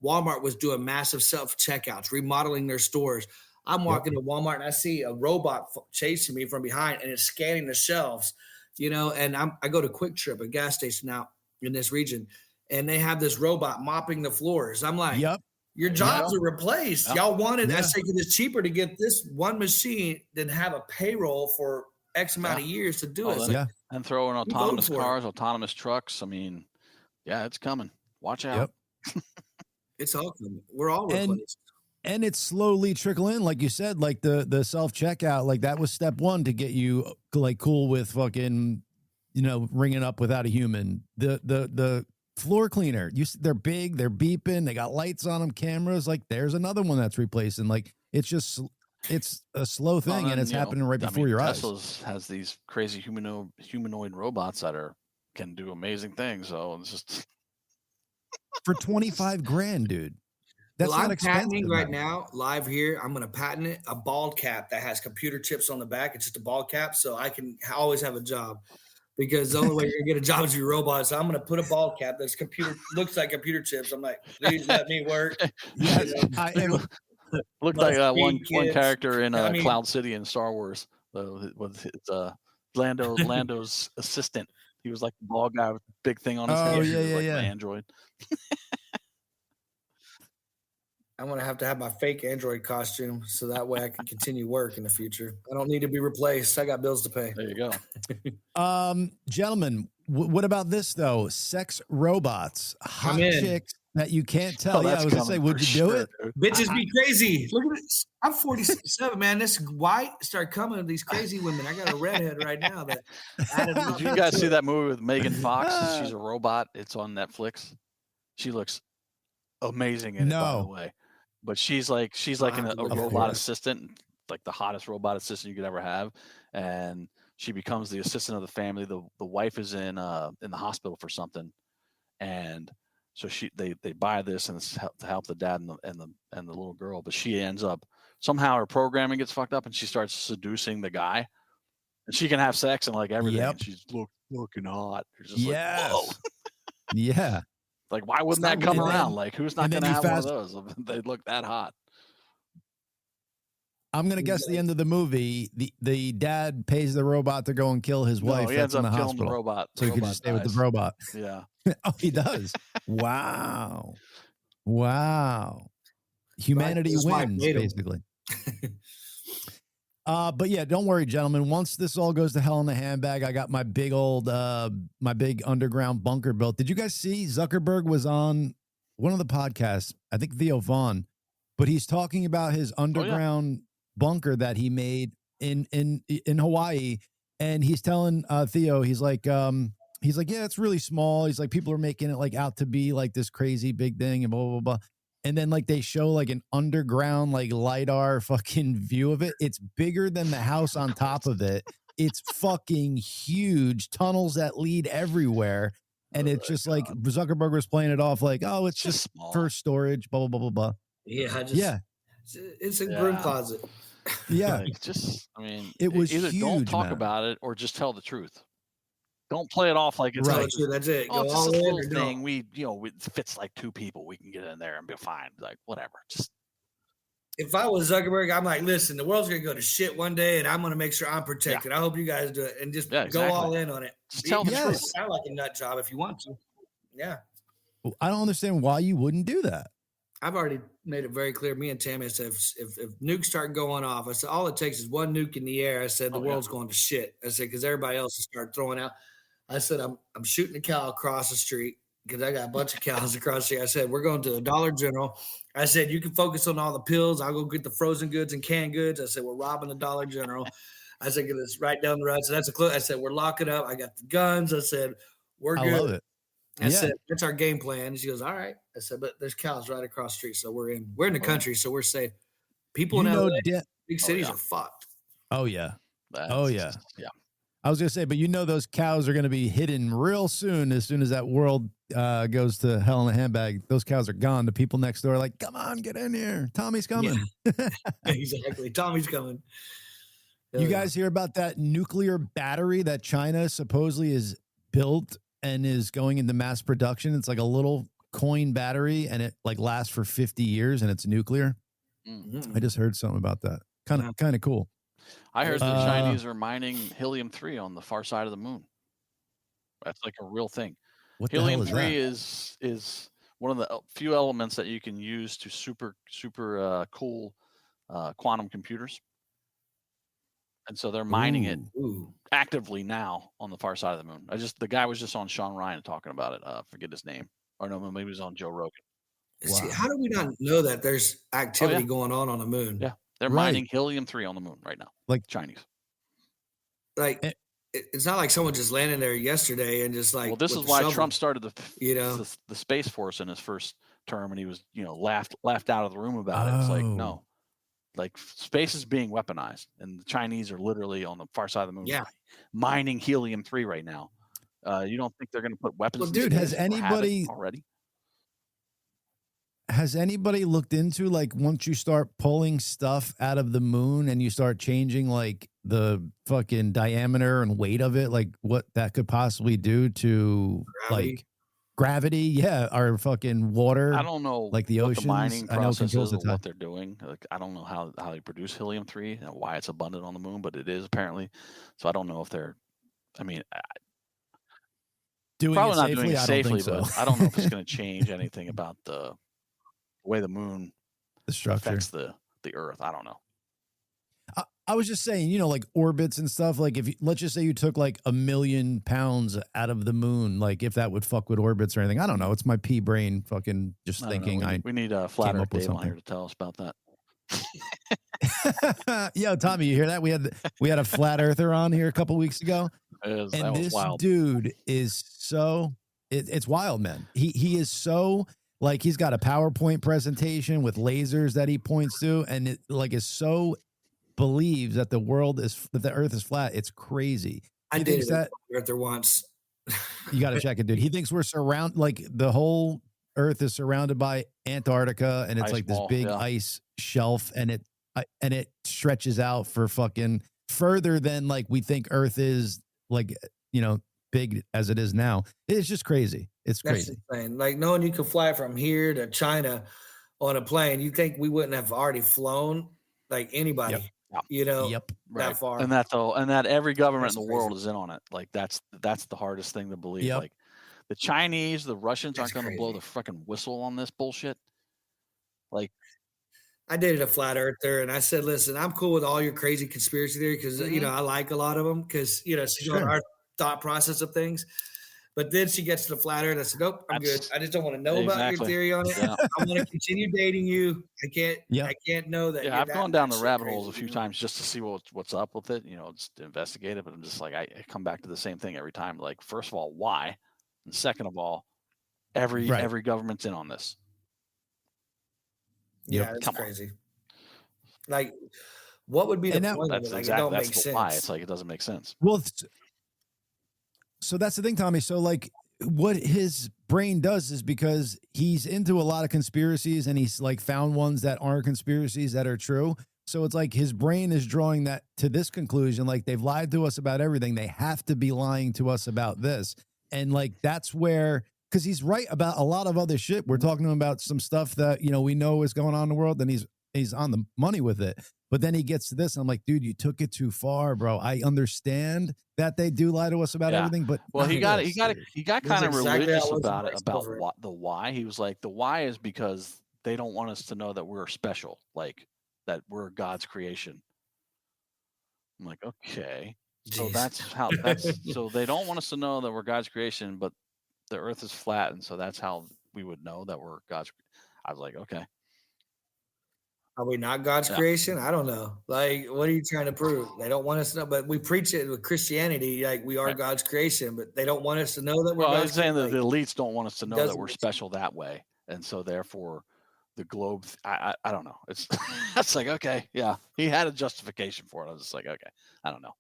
Walmart was doing massive self-checkouts, remodeling their stores. I'm walking to Walmart and I see a robot chasing me from behind and it's scanning the shelves, and I go to Quick Trip, a gas station out in this region, and they have this robot mopping the floors. I'm like, your jobs are replaced. Y'all wanted, I say, because it's cheaper to get this one machine than have a payroll for X amount of years to do it. And throw in autonomous cars, autonomous trucks. I mean, it's coming. Watch out. It's all coming. We're all replaced. And it's slowly trickling in, like you said, like the self-checkout, like that was step one to get you like cool with fucking, ringing up without a human. The floor cleaner, they're big, they're beeping, they got lights on them, cameras. Like there's another one that's replacing. Like it's a slow thing, and it's happening right before your eyes. Tesla's has these crazy humanoid robots that can do amazing things. So it's just for $25,000, dude. That's not I'm expensive patenting right now, live here. I'm going to patent it, a bald cap that has computer chips on the back. It's just a bald cap, so I can always have a job. Because the only way you're going to get a job is your robot. So I'm going to put a bald cap that's looks like computer chips. I'm like, please let me work. Yes, I am. Looked like one character in Cloud City in Star Wars with his Lando's assistant. He was like the bald guy with the big thing on his head. He was an android. I'm going to have my fake android costume so that way I can continue work in the future. I don't need to be replaced. I got bills to pay. There you go. Gentlemen, what about this though? Sex robots, hot chicks that you can't tell. I was going to say, would you do it? Bitches be crazy. Look at this. I'm 47, man. This white start coming. These crazy women. I got a redhead right now. That Did you guys see that movie with Megan Fox? She's a robot. It's on Netflix. She looks amazing in it, by the way. But she's like a robot assistant, like the hottest robot assistant you could ever have, and she becomes the assistant of the family. The wife is in the hospital for something, and so they buy this, and it's to help the dad and the little girl. But she ends up somehow her programming gets fucked up, and she starts seducing the guy, and she can have sex and like everything. And she's looking hot. You're just like, whoa. Yeah. Like, why wouldn't that come around? Like, who's not going to have one of those? They look that hot. I'm going to guess the end of the movie, the dad pays the robot to go and kill his wife. He ends up in the killing hospital. the robot. So he can just stay with the robot. Yeah. Oh, he does. Wow. Humanity wins, basically. But yeah, don't worry, gentlemen. Once this all goes to hell in the handbag, I got my big underground bunker built. Did you guys see Zuckerberg was on one of the podcasts? I think Theo Vaughn, but he's talking about his underground bunker that he made in Hawaii, and he's telling Theo, he's like, yeah, it's really small. He's like, people are making it like out to be like this crazy big thing and blah blah blah. And then like they show like an underground like LiDAR fucking view of it. It's bigger than the house on top of it. It's fucking huge, tunnels that lead everywhere. And it's just like Zuckerberg was playing it off like, oh, it's just for storage, blah, blah, blah, blah, blah. Yeah. It's a broom closet. Yeah. It was either huge, don't talk about it or just tell the truth. Don't play it off like it's right. That's it. Go all in or thing. We, it fits like two people. We can get in there and be fine. Like whatever. Just if I was Zuckerberg, I'm like, listen, the world's gonna go to shit one day, and I'm gonna make sure I'm protected. I hope you guys do it and just go all in on it. Just tell the truth. Sound like a nut job if you want to. Yeah. I don't understand why you wouldn't do that. I've already made it very clear. Me and Tammy said, if nukes start going off, I said all it takes is one nuke in the air. I said the world's going to shit. I said because everybody else will start throwing out. I said, I'm shooting a cow across the street because I got a bunch of cows across the street. I said, we're going to the Dollar General. I said, you can focus on all the pills. I'll go get the frozen goods and canned goods. I said, we're robbing the Dollar General. I said, "It's right down the road." So that's a clue. I said, "We're locking up. I got the guns." I said, "We're good." I love it. I said, "That's our game plan." And she goes, "All right." I said, "But there's cows right across the street, so we're in the country, so we're safe." People in LA, big cities are fucked. Oh yeah. Yeah. Yeah. I was gonna say, but those cows are gonna be hidden real soon. As soon as that world goes to hell in a handbag, those cows are gone. The people next door are like, "Come on, get in here. Tommy's coming." Yeah. Exactly. Tommy's coming. You guys hear about that nuclear battery that China supposedly is built and is going into mass production? It's like a little coin battery, and it like lasts for 50 years, and it's nuclear. Mm-hmm. I just heard something about that. Kind of cool. I heard the Chinese are mining helium-3 on the far side of the moon. That's like a real thing. What Helium-3 is one of the few elements that you can use to super cool quantum computers. And so they're mining it actively now on the far side of the moon. The guy was just on Sean Ryan talking about it. Forget his name. Or no, maybe he was on Joe Rogan. See, how do we not know that there's activity going on the moon? Yeah. They're mining helium-3 on the moon right now. Like Chinese. Like it's not like someone just landed there yesterday and just like. Well, this is why Trump started the Space Force in his first term, and he was laughed out of the room about it. It's like, no, like space is being weaponized, and the Chinese are literally on the far side of the moon, mining helium-3 right now. You don't think they're going to put weapons? Well, dude, has anybody already? Has anybody looked into, like, once you start pulling stuff out of the moon and you start changing like the fucking diameter and weight of it, like what that could possibly do to gravity, or fucking water? I don't know, like the oceans. The mining process is the what they're doing. Like, I don't know how they produce helium-3 and why it's abundant on the moon, but it is apparently. So I don't know if they're. I mean, probably not doing it safely, but I don't know if it's going to change anything about the way the moon affects the Earth. I don't know. I was just saying, like orbits and stuff. Like let's just say you took like 1 million pounds out of the moon, like if that would fuck with orbits or anything. I don't know. It's my pea brain fucking just thinking. We need a flat Earth Dave on here to tell us about that. Yo, Tommy, you hear that? We had a flat earther on here a couple weeks ago. And this wild. Dude is so it's wild, man. He is so. Like he's got a PowerPoint presentation with lasers that he points to, and it like is so believes that the Earth is flat. It's crazy. I dated that Earther once. You got to check it, dude. He thinks we're like the whole Earth is surrounded by Antarctica, and it's like this big ice shelf, and it stretches out for fucking further than like we think Earth is, like big as it is now. It's just crazy. It's crazy. Insane. Like knowing you can fly from here to China on a plane, you think we wouldn't have already flown like anybody, that far. And that every government in the world is in on it. Like that's the hardest thing to believe. Yep. Like the Chinese, the Russians aren't going to blow the fucking whistle on this bullshit. Like I dated a flat earther and I said, listen, I'm cool with all your crazy conspiracy theory because, I like a lot of them because, she's on our thought process of things. But then she gets to the flat earth and I said, nope, I'm good. I just don't want to know about your theory on it. Yeah. I want to continue dating you. I can't know that. Yeah, I've gone down the rabbit holes a few times just to see what's up with it, just to investigate it. But I'm just like, I come back to the same thing every time. Like, first of all, why? And second of all, every government's in on this. Yeah, it's crazy. Like, what would be the point of it? Like, it don't make sense. Why. It's like, it doesn't make sense. Well, so that's the thing, Tommy. So like what his brain does is because he's into a lot of conspiracies and he's like found ones that aren't conspiracies that are true. So it's like his brain is drawing that to this conclusion. Like they've lied to us about everything. They have to be lying to us about this. And like, that's where, because he's right about a lot of other shit. We're talking about some stuff that, we know is going on in the world and he's on the money with it. But then he gets to this, and I'm like, dude, you took it too far, bro. I understand that they do lie to us about everything, but he got kind of religious about it, about the why. He was like, the why is because they don't want us to know that we're special, like that we're God's creation. I'm like, okay, so so they don't want us to know that we're God's creation, but the Earth is flat, and so that's how we would know that we're God's. I was like, okay. Are we not God's Yeah. creation? I don't know. Like, what are you trying to prove? They don't want us to know, but we preach it with Christianity, like we are Right. God's creation, but they don't want us to know that we're Well, I God's was saying that creation. the elites don't want us to know that doesn't we're make special that way, and so therefore, the globe. I don't know. It's that's like, okay, yeah, he had a justification for it. I was just like, okay, I don't know.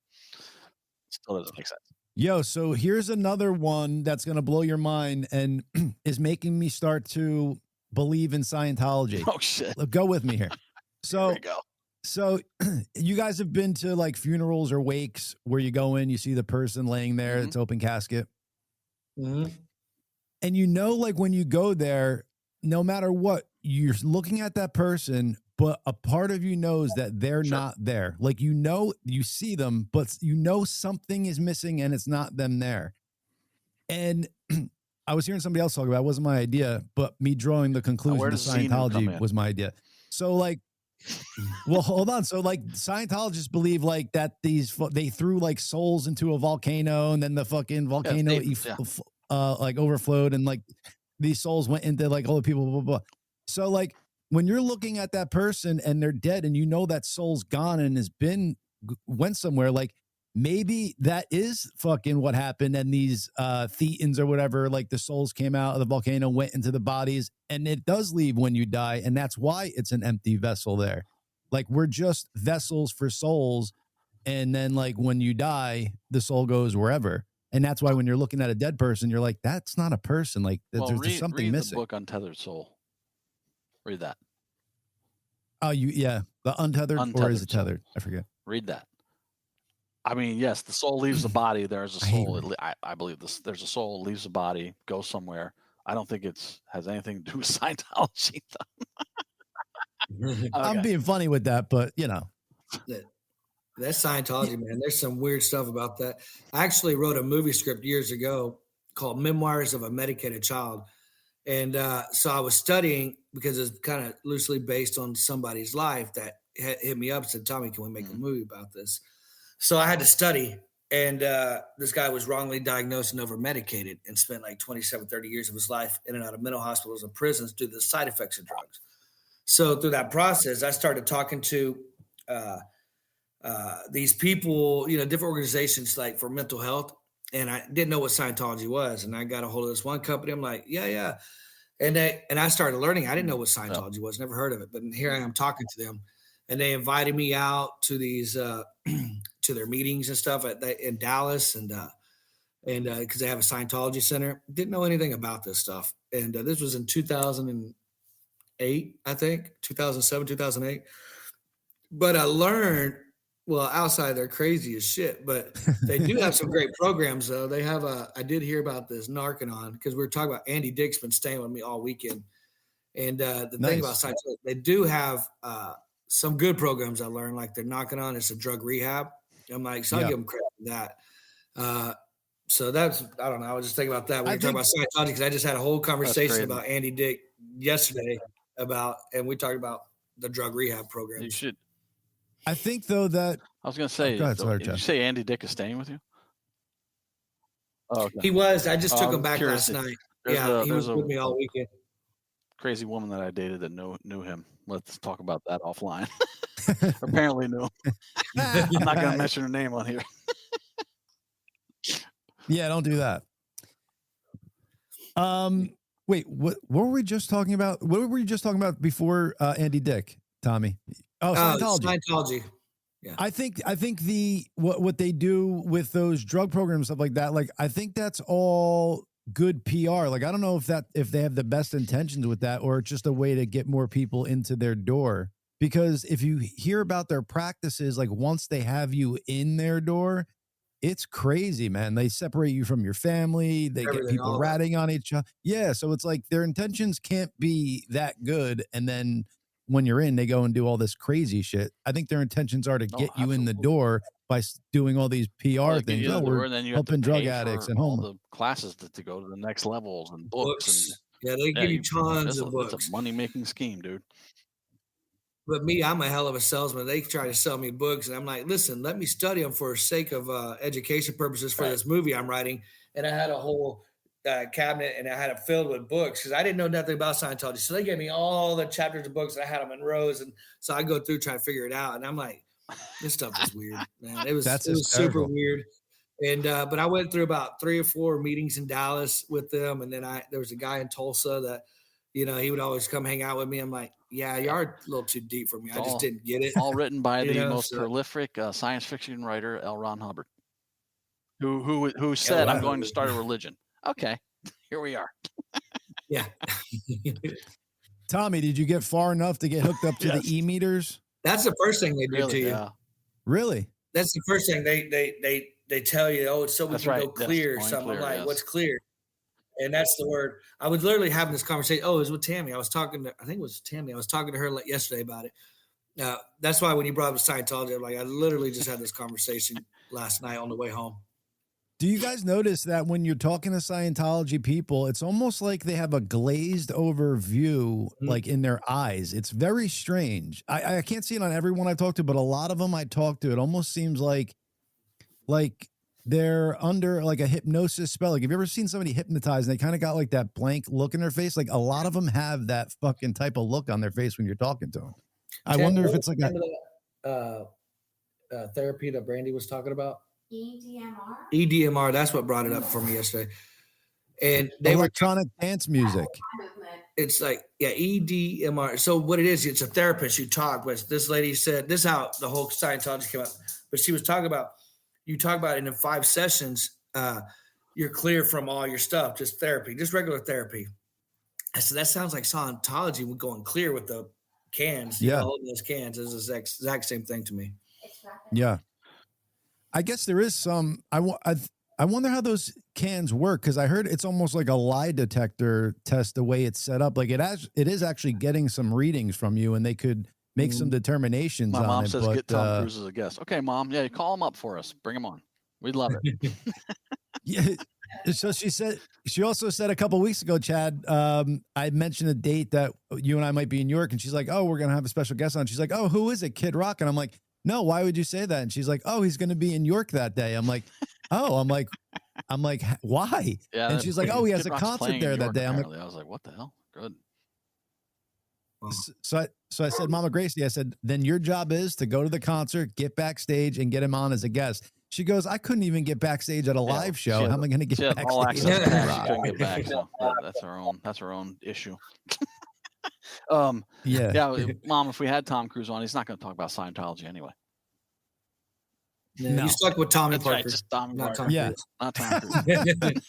Still doesn't make sense. Yo, so here's another one that's going to blow your mind and is making me start to believe in Scientology. Oh shit! Go with me here. There So, we go. so you guys have been to like funerals or wakes where you go in, you see the person laying there, Mhm. it's open casket. Mhm. And you know, like when you go there, no matter what, you're looking at that person, but a part of you knows that they're Sure. not there. Like, you know, you see them, but you know something is missing and it's not them there. And I was hearing somebody else talk about it. It wasn't my idea, but me drawing the conclusion where to does Xenu come Scientology in? was my idea. So like, well, hold on. So like Scientologists believe like that they threw like souls into a volcano and then the fucking volcano like overflowed and like these souls went into like all the people, blah, blah, blah. So like when you're looking at that person and they're dead and you know that soul's gone and went somewhere, like maybe that is fucking what happened. And these thetans or whatever, like the souls came out of the volcano, went into the bodies, and it does leave when you die. And that's why it's an empty vessel there. Like we're just vessels for souls. And then like when you die, the soul goes wherever. And that's why when you're looking at a dead person, you're like, that's not a person. Like Well, there's something read missing. the book Untethered Soul. Read that. Oh, the untethered, or Untethered is it Soul. tethered? I forget. Read that. I mean, yes, the soul leaves the body. There's a I hate soul. I believe this. There's a soul leaves the body, goes somewhere. I don't think has anything to do with Scientology. I'm Okay. being funny with that, but you know. That's Scientology, man. There's some weird stuff about that. I actually wrote a movie script years ago called Memoirs of a Medicated Child. And so I was studying because it's kind of loosely based on somebody's life that hit me up and said, Tommy, can we make a movie about this? So I had to study. And this guy was wrongly diagnosed and over-medicated and spent like 27, 30 years of his life in and out of mental hospitals and prisons due to the side effects of drugs. So through that process, I started talking to these people, different organizations like for mental health. And I didn't know what Scientology was. And I got a hold of this one company. I'm like, yeah. And I started learning. I didn't know what Scientology was, never heard of it. But here I am talking to them. And they invited me out to these to their meetings and stuff in Dallas, and because they have a Scientology center. Didn't know anything about this stuff. And this was in 2008, I think, 2007, 2008. But I learned, well, outside they're crazy as shit, but they do have some great programs, though. They have I did hear about this Narcanon, because we were talking about Andy Dick's been staying with me all weekend. And the thing about Scientology, they do have some good programs I learned, like they're knocking on. It's a drug rehab. I'm like, so I'll give them credit for that. So that's, I don't know. I was just thinking about that when you're talking about Scientology, because I just had a whole conversation about Andy Dick yesterday and we talked about the drug rehab programs. You should. I think though that I was going to say, go ahead, sorry, did you say Andy Dick is staying with you? Oh, okay. He was. I just took him I'm back curious. last night. He There's was with me all weekend. Crazy woman that I dated that knew him. Let's talk about that offline. Apparently knew him. I'm not going to mention her name on here. Yeah, don't do that. Wait, what were we just talking about? What were you just talking about before Andy Dick, Tommy? Oh, Scientology. Yeah. I think what they do with those drug programs, stuff like that, like I think that's all good PR. Like I don't know if they have the best intentions with that, or it's just a way to get more people into their door. Because if you hear about their practices, like once they have you in their door, it's crazy, man. They separate you from your family. They get people ratting on each other. Yeah. So it's like their intentions can't be that good. And then when you're in, they go and do all this crazy shit. I think their intentions are to get you in the door by doing all these PR things. Oh, we're and then you helping have to drug pay addicts for and all homeless. the classes to go to the next levels and books. Yeah, they give you tons of books. It's a money-making scheme, dude. But me, I'm a hell of a salesman. They try to sell me books, and I'm like, listen, let me study them for sake of education purposes for this movie I'm writing. And I had a whole cabinet, and I had it filled with books because I didn't know nothing about Scientology. So they gave me all the chapters of books, and I had them in rows, and so I go through trying to figure it out, and I'm like, this stuff is weird, man. It was super weird. And but I went through about 3 or 4 meetings in Dallas with them, and then there was a guy in Tulsa that, he would always come hang out with me. I'm like, yeah, you are a little too deep for me. I just didn't get it. All written by the most prolific science fiction writer, L. Ron Hubbard, who said, "I'm going to start a religion." Okay, here we are. Yeah. Tommy, did you get far enough to get hooked up to the e-meters? That's the first thing they do to you. Yeah. Really? That's the first thing they tell you. Oh, it's so we can go clear something. I'm like, what's clear? And that's the word. I was literally having this conversation. Oh, it was with Tammy. I think it was Tammy. I was talking to her yesterday about it. That's why when you brought up Scientology, I'm like, I literally just had this conversation last night on the way home. Do you guys notice that when you're talking to Scientology people, it's almost like they have a glazed over view, like in their eyes? It's very strange. I can't see it on everyone I've talked to, but a lot of them I talk to, it almost seems like they're under like a hypnosis spell. Like, have you ever seen somebody hypnotized and they kind of got like that blank look in their face? Like, a lot of them have that fucking type of look on their face when you're talking to them. I wonder if it's like therapy that Brandy was talking about. EDMR? EDMR, that's what brought it up for me yesterday. And they electronic dance music. It's like, yeah, EDMR. So what it is, it's a therapist you talk with. This lady said, this is how the whole Scientology came up. But she was talking about, you talk about it in 5 sessions, you're clear from all your stuff, just therapy, just regular therapy. I said, that sounds like Scientology. We're going clear with the cans. Yeah. Holding those cans is the exact same thing to me. Yeah. I guess there is some. I wonder how those cans work, because I heard it's almost like a lie detector test the way it's set up. Like it is actually getting some readings from you, and they could make some determinations. My on mom it, says, but, "Get Tom Cruise as a guest." Okay, Mom. Yeah, call him up for us. Bring him on. We'd love it. Yeah. So she also said a couple of weeks ago, Chad, I mentioned a date that you and I might be in New York, and she's like, "Oh, we're gonna have a special guest on." She's like, "Oh, who is it? Kid Rock?" And I'm like, "No, why would you say that?" And she's like, "Oh, he's going to be in York that day." I'm like, "Oh," I'm like, "Why?" Yeah, and she's like, "Oh, he has a concert there that day." I'm like, I was like, "What the hell?" Good. So I said, "Mama Gracey," I said, "Then your job is to go to the concert, get backstage, and get him on as a guest." She goes, "I couldn't even get backstage at a live show. How am I going to get backstage?" All access to Rock. She couldn't get back. So that's her own issue. Yeah, Mom, if we had Tom Cruise on, he's not going to talk about Scientology anyway. Yeah, no. You stuck with Tommy That's Parker. Right, just Tommy not Parker. Tom yeah, Cruise. Not Tom Cruise.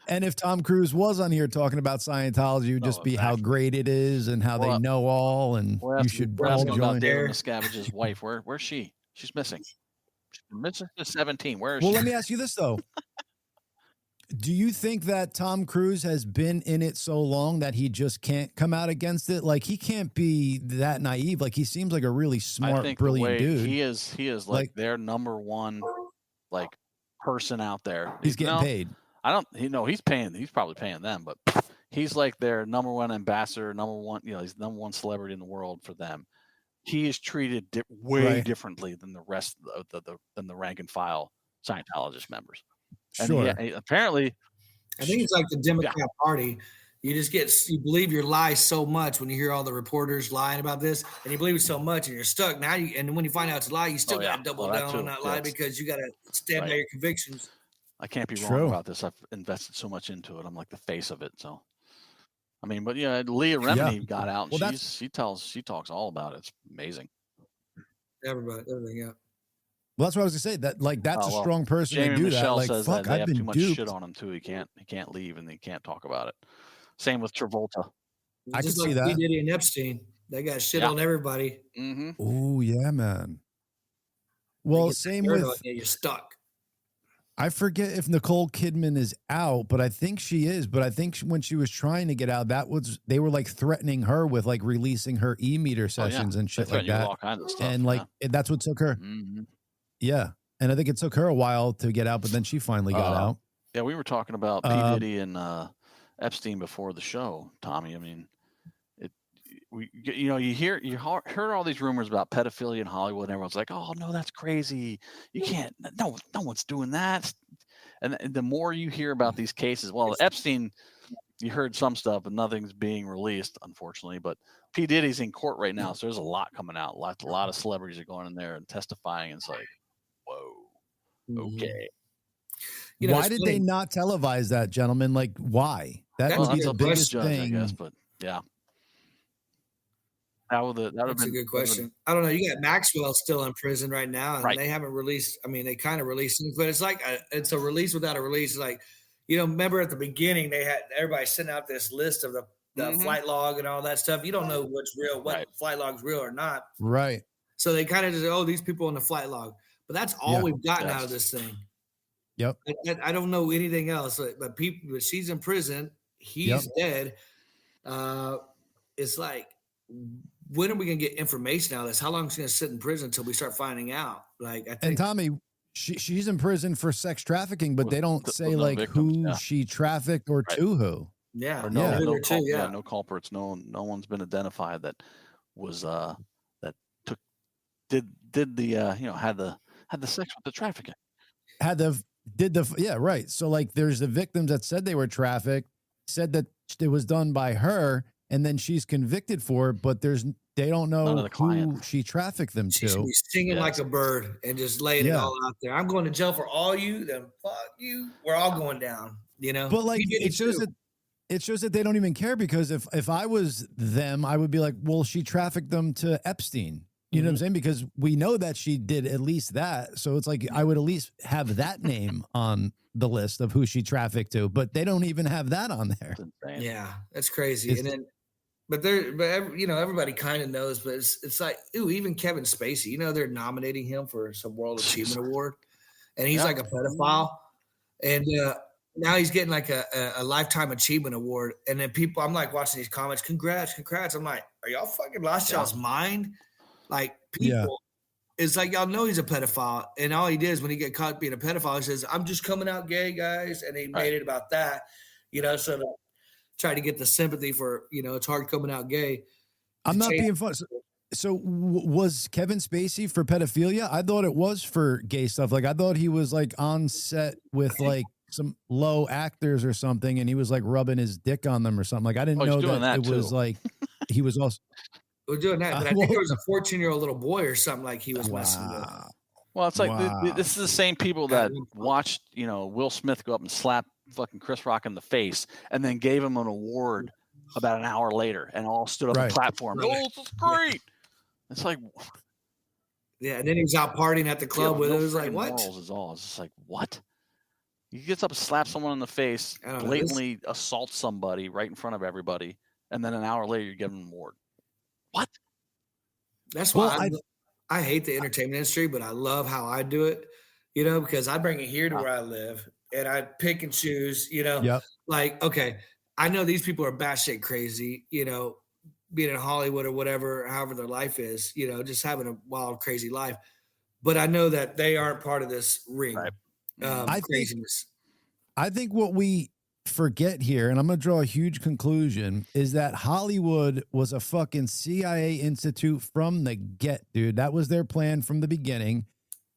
And if Tom Cruise was on here talking about Scientology, it would just be how great it is and how they know all, and you should all join. David Miscavige's wife. Where's she? She's missing. She's missing to 17. Where is she? Well, let me ask you this though. Do you think that Tom Cruise has been in it so long that he just can't come out against it? Like, he can't be that naive. Like, he seems like a really smart, brilliant dude. He is like their number one like person out there. He's getting paid. He's paying. He's probably paying them, but he's like their number one ambassador, number one. He's the number one celebrity in the world for them. He is treated way differently than the rest of the rank and file Scientologist members. Sure. And apparently, I think it's like the Democrat Party. You just you believe your lies so much when you hear all the reporters lying about this, and you believe it so much, and you're stuck. Now, and when you find out it's a lie, you still got to double down on that lie because you got to stand by your convictions. I can't be wrong about this. I've invested so much into it. I'm like the face of it. So, I mean, but Leah Remini got out, and she talks all about it. It's amazing. Everything, yeah. Well, that's what I was gonna say. That that's a strong person Jamie to do Michelle that. Like, says fuck, that they I've have been too much duped. shit on him too. He can't leave, and they can't talk about it. Same with Travolta. I can see like that. Diddy and Epstein, they got shit on everybody. Mm-hmm. Oh yeah, man. Well, same with you're stuck. I forget if Nicole Kidman is out, but I think she is. But I think when she was trying to get out, they were like threatening her with like releasing her e-meter sessions and shit like that. All kinds of stuff, and like that's what took her. Mm-hmm. Yeah. And I think it took her a while to get out, but then she finally got out. Yeah, we were talking about P. Diddy and Epstein before the show, Tommy. I mean, you heard all these rumors about pedophilia in Hollywood, and everyone's like, "Oh no, that's crazy. You can't. No one's doing that." And the more you hear about these cases, well, Epstein, you heard some stuff, but nothing's being released, unfortunately. But P. Diddy's in court right now, so there's a lot coming out. A lot of celebrities are going in there and testifying. And it's like, whoa, okay. Why did they not televise that, gentlemen? Like, why? That would be the biggest thing. I guess, but yeah. That's a good question. I don't know. You got Maxwell still in prison right now, and they haven't released. I mean, they kind of released him, but it's like it's a release without a release. Like, remember at the beginning they had everybody sent out this list of the flight log and all that stuff. You don't know what's real, what flight log's real or not. Right. So they kind of just these people on the flight log, but that's all we've gotten out of this thing. Yep. I don't know anything else. But she's in prison. He's dead. It's like, when are we going to get information out of this? How long is she going to sit in prison until we start finding out? Like, I think, and Tommy, she's in prison for sex trafficking, but they don't say like victims, who she trafficked or to who. Yeah, or no culprits. No one's been identified that was did the had the sex with the trafficking. Right. So like, there's the victims that said they were trafficked, said that it was done by her. And then she's convicted for it, but they don't know who she trafficked them to. She should be singing like a bird and just laying it all out there. I'm going to jail for all you, then fuck you. We're all going down, But like it shows that they don't even care, because if I was them, I would be like, well, she trafficked them to Epstein. You know what I'm saying? Because we know that she did at least that. So it's like, I would at least have that name on the list of who she trafficked to, but they don't even have that on there. Yeah, that's crazy. But everybody kind of knows, but it's like, even Kevin Spacey, they're nominating him for some World Achievement Award, and he's like a pedophile, and now he's getting like a Lifetime Achievement Award. And then I'm like watching these comments, congrats. I'm like, are y'all fucking lost y'all's mind? Like, people, it's like, y'all know he's a pedophile, and all he did is when he get caught being a pedophile, he says, I'm just coming out gay, guys, and he made it about that, so try to get the sympathy for, it's hard coming out gay. I'm not being fun. So was Kevin Spacey for pedophilia? I thought it was for gay stuff. Like, I thought he was like on set with like some low actors or something, and he was like rubbing his dick on them or something. Like, I didn't know that it was like, he was also doing that. But I think it was a 14-year-old little boy or something like he was messing with. Well, it's like this is the same people that watched, Will Smith go up and slap fucking Chris Rock in the face, and then gave him an award about an hour later, and all stood up on the platform. Oh, this is great! It's like, and then he was out partying at the club with it. It was like, what? Is all. It's just like, what? He gets up and slaps someone in the face, blatantly assaults somebody right in front of everybody, and then an hour later you give him an award. What? That's why I hate the entertainment industry, but I love how I do it. Because I bring it here to where I live. And I pick and choose, like, okay, I know these people are batshit crazy, being in Hollywood or whatever, however their life is, just having a wild, crazy life. But I know that they aren't part of this ring. Craziness. I think what we forget here, and I'm going to draw a huge conclusion, is that Hollywood was a fucking CIA institute from the get, dude. That was their plan from the beginning.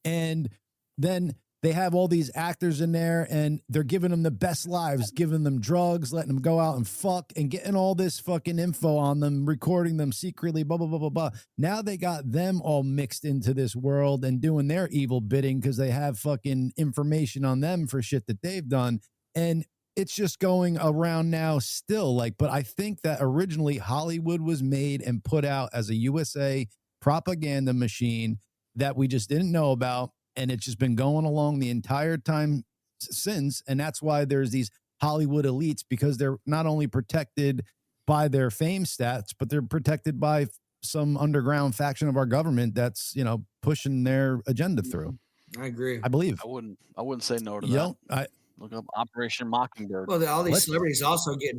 And then they have all these actors in there, and they're giving them the best lives, giving them drugs, letting them go out and fuck, and getting all this fucking info on them, recording them secretly, blah, blah, blah, blah, blah. Now they got them all mixed into this world and doing their evil bidding because they have fucking information on them for shit that they've done. And it's just going around now still. Like, but I think that originally Hollywood was made and put out as a USA propaganda machine that we just didn't know about. And it's just been going along the entire time since. And that's why there's these Hollywood elites, because they're not only protected by their fame stats, but they're protected by some underground faction of our government that's, pushing their agenda through. I agree. I believe. I wouldn't say no to that. Look up Operation Mockingbird. Well, all these celebrities also get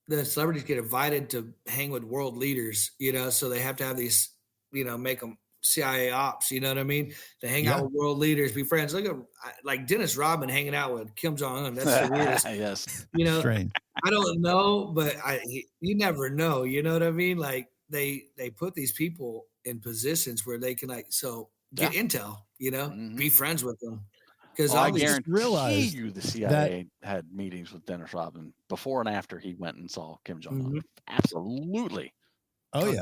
invited to hang with world leaders, so they have to have these, make them CIA ops, you know what I mean? To hang out with world leaders, be friends. Look at like Dennis Rodman hanging out with Kim Jong-un. That's the weirdest. Yes. Strange. I don't know, but you never know. You know what I mean? Like they put these people in positions where they can get intel, be friends with them. Because I just guarantee realized you the CIA had meetings with Dennis Rodman before and after he went and saw Kim Jong Un. Absolutely. Oh yeah.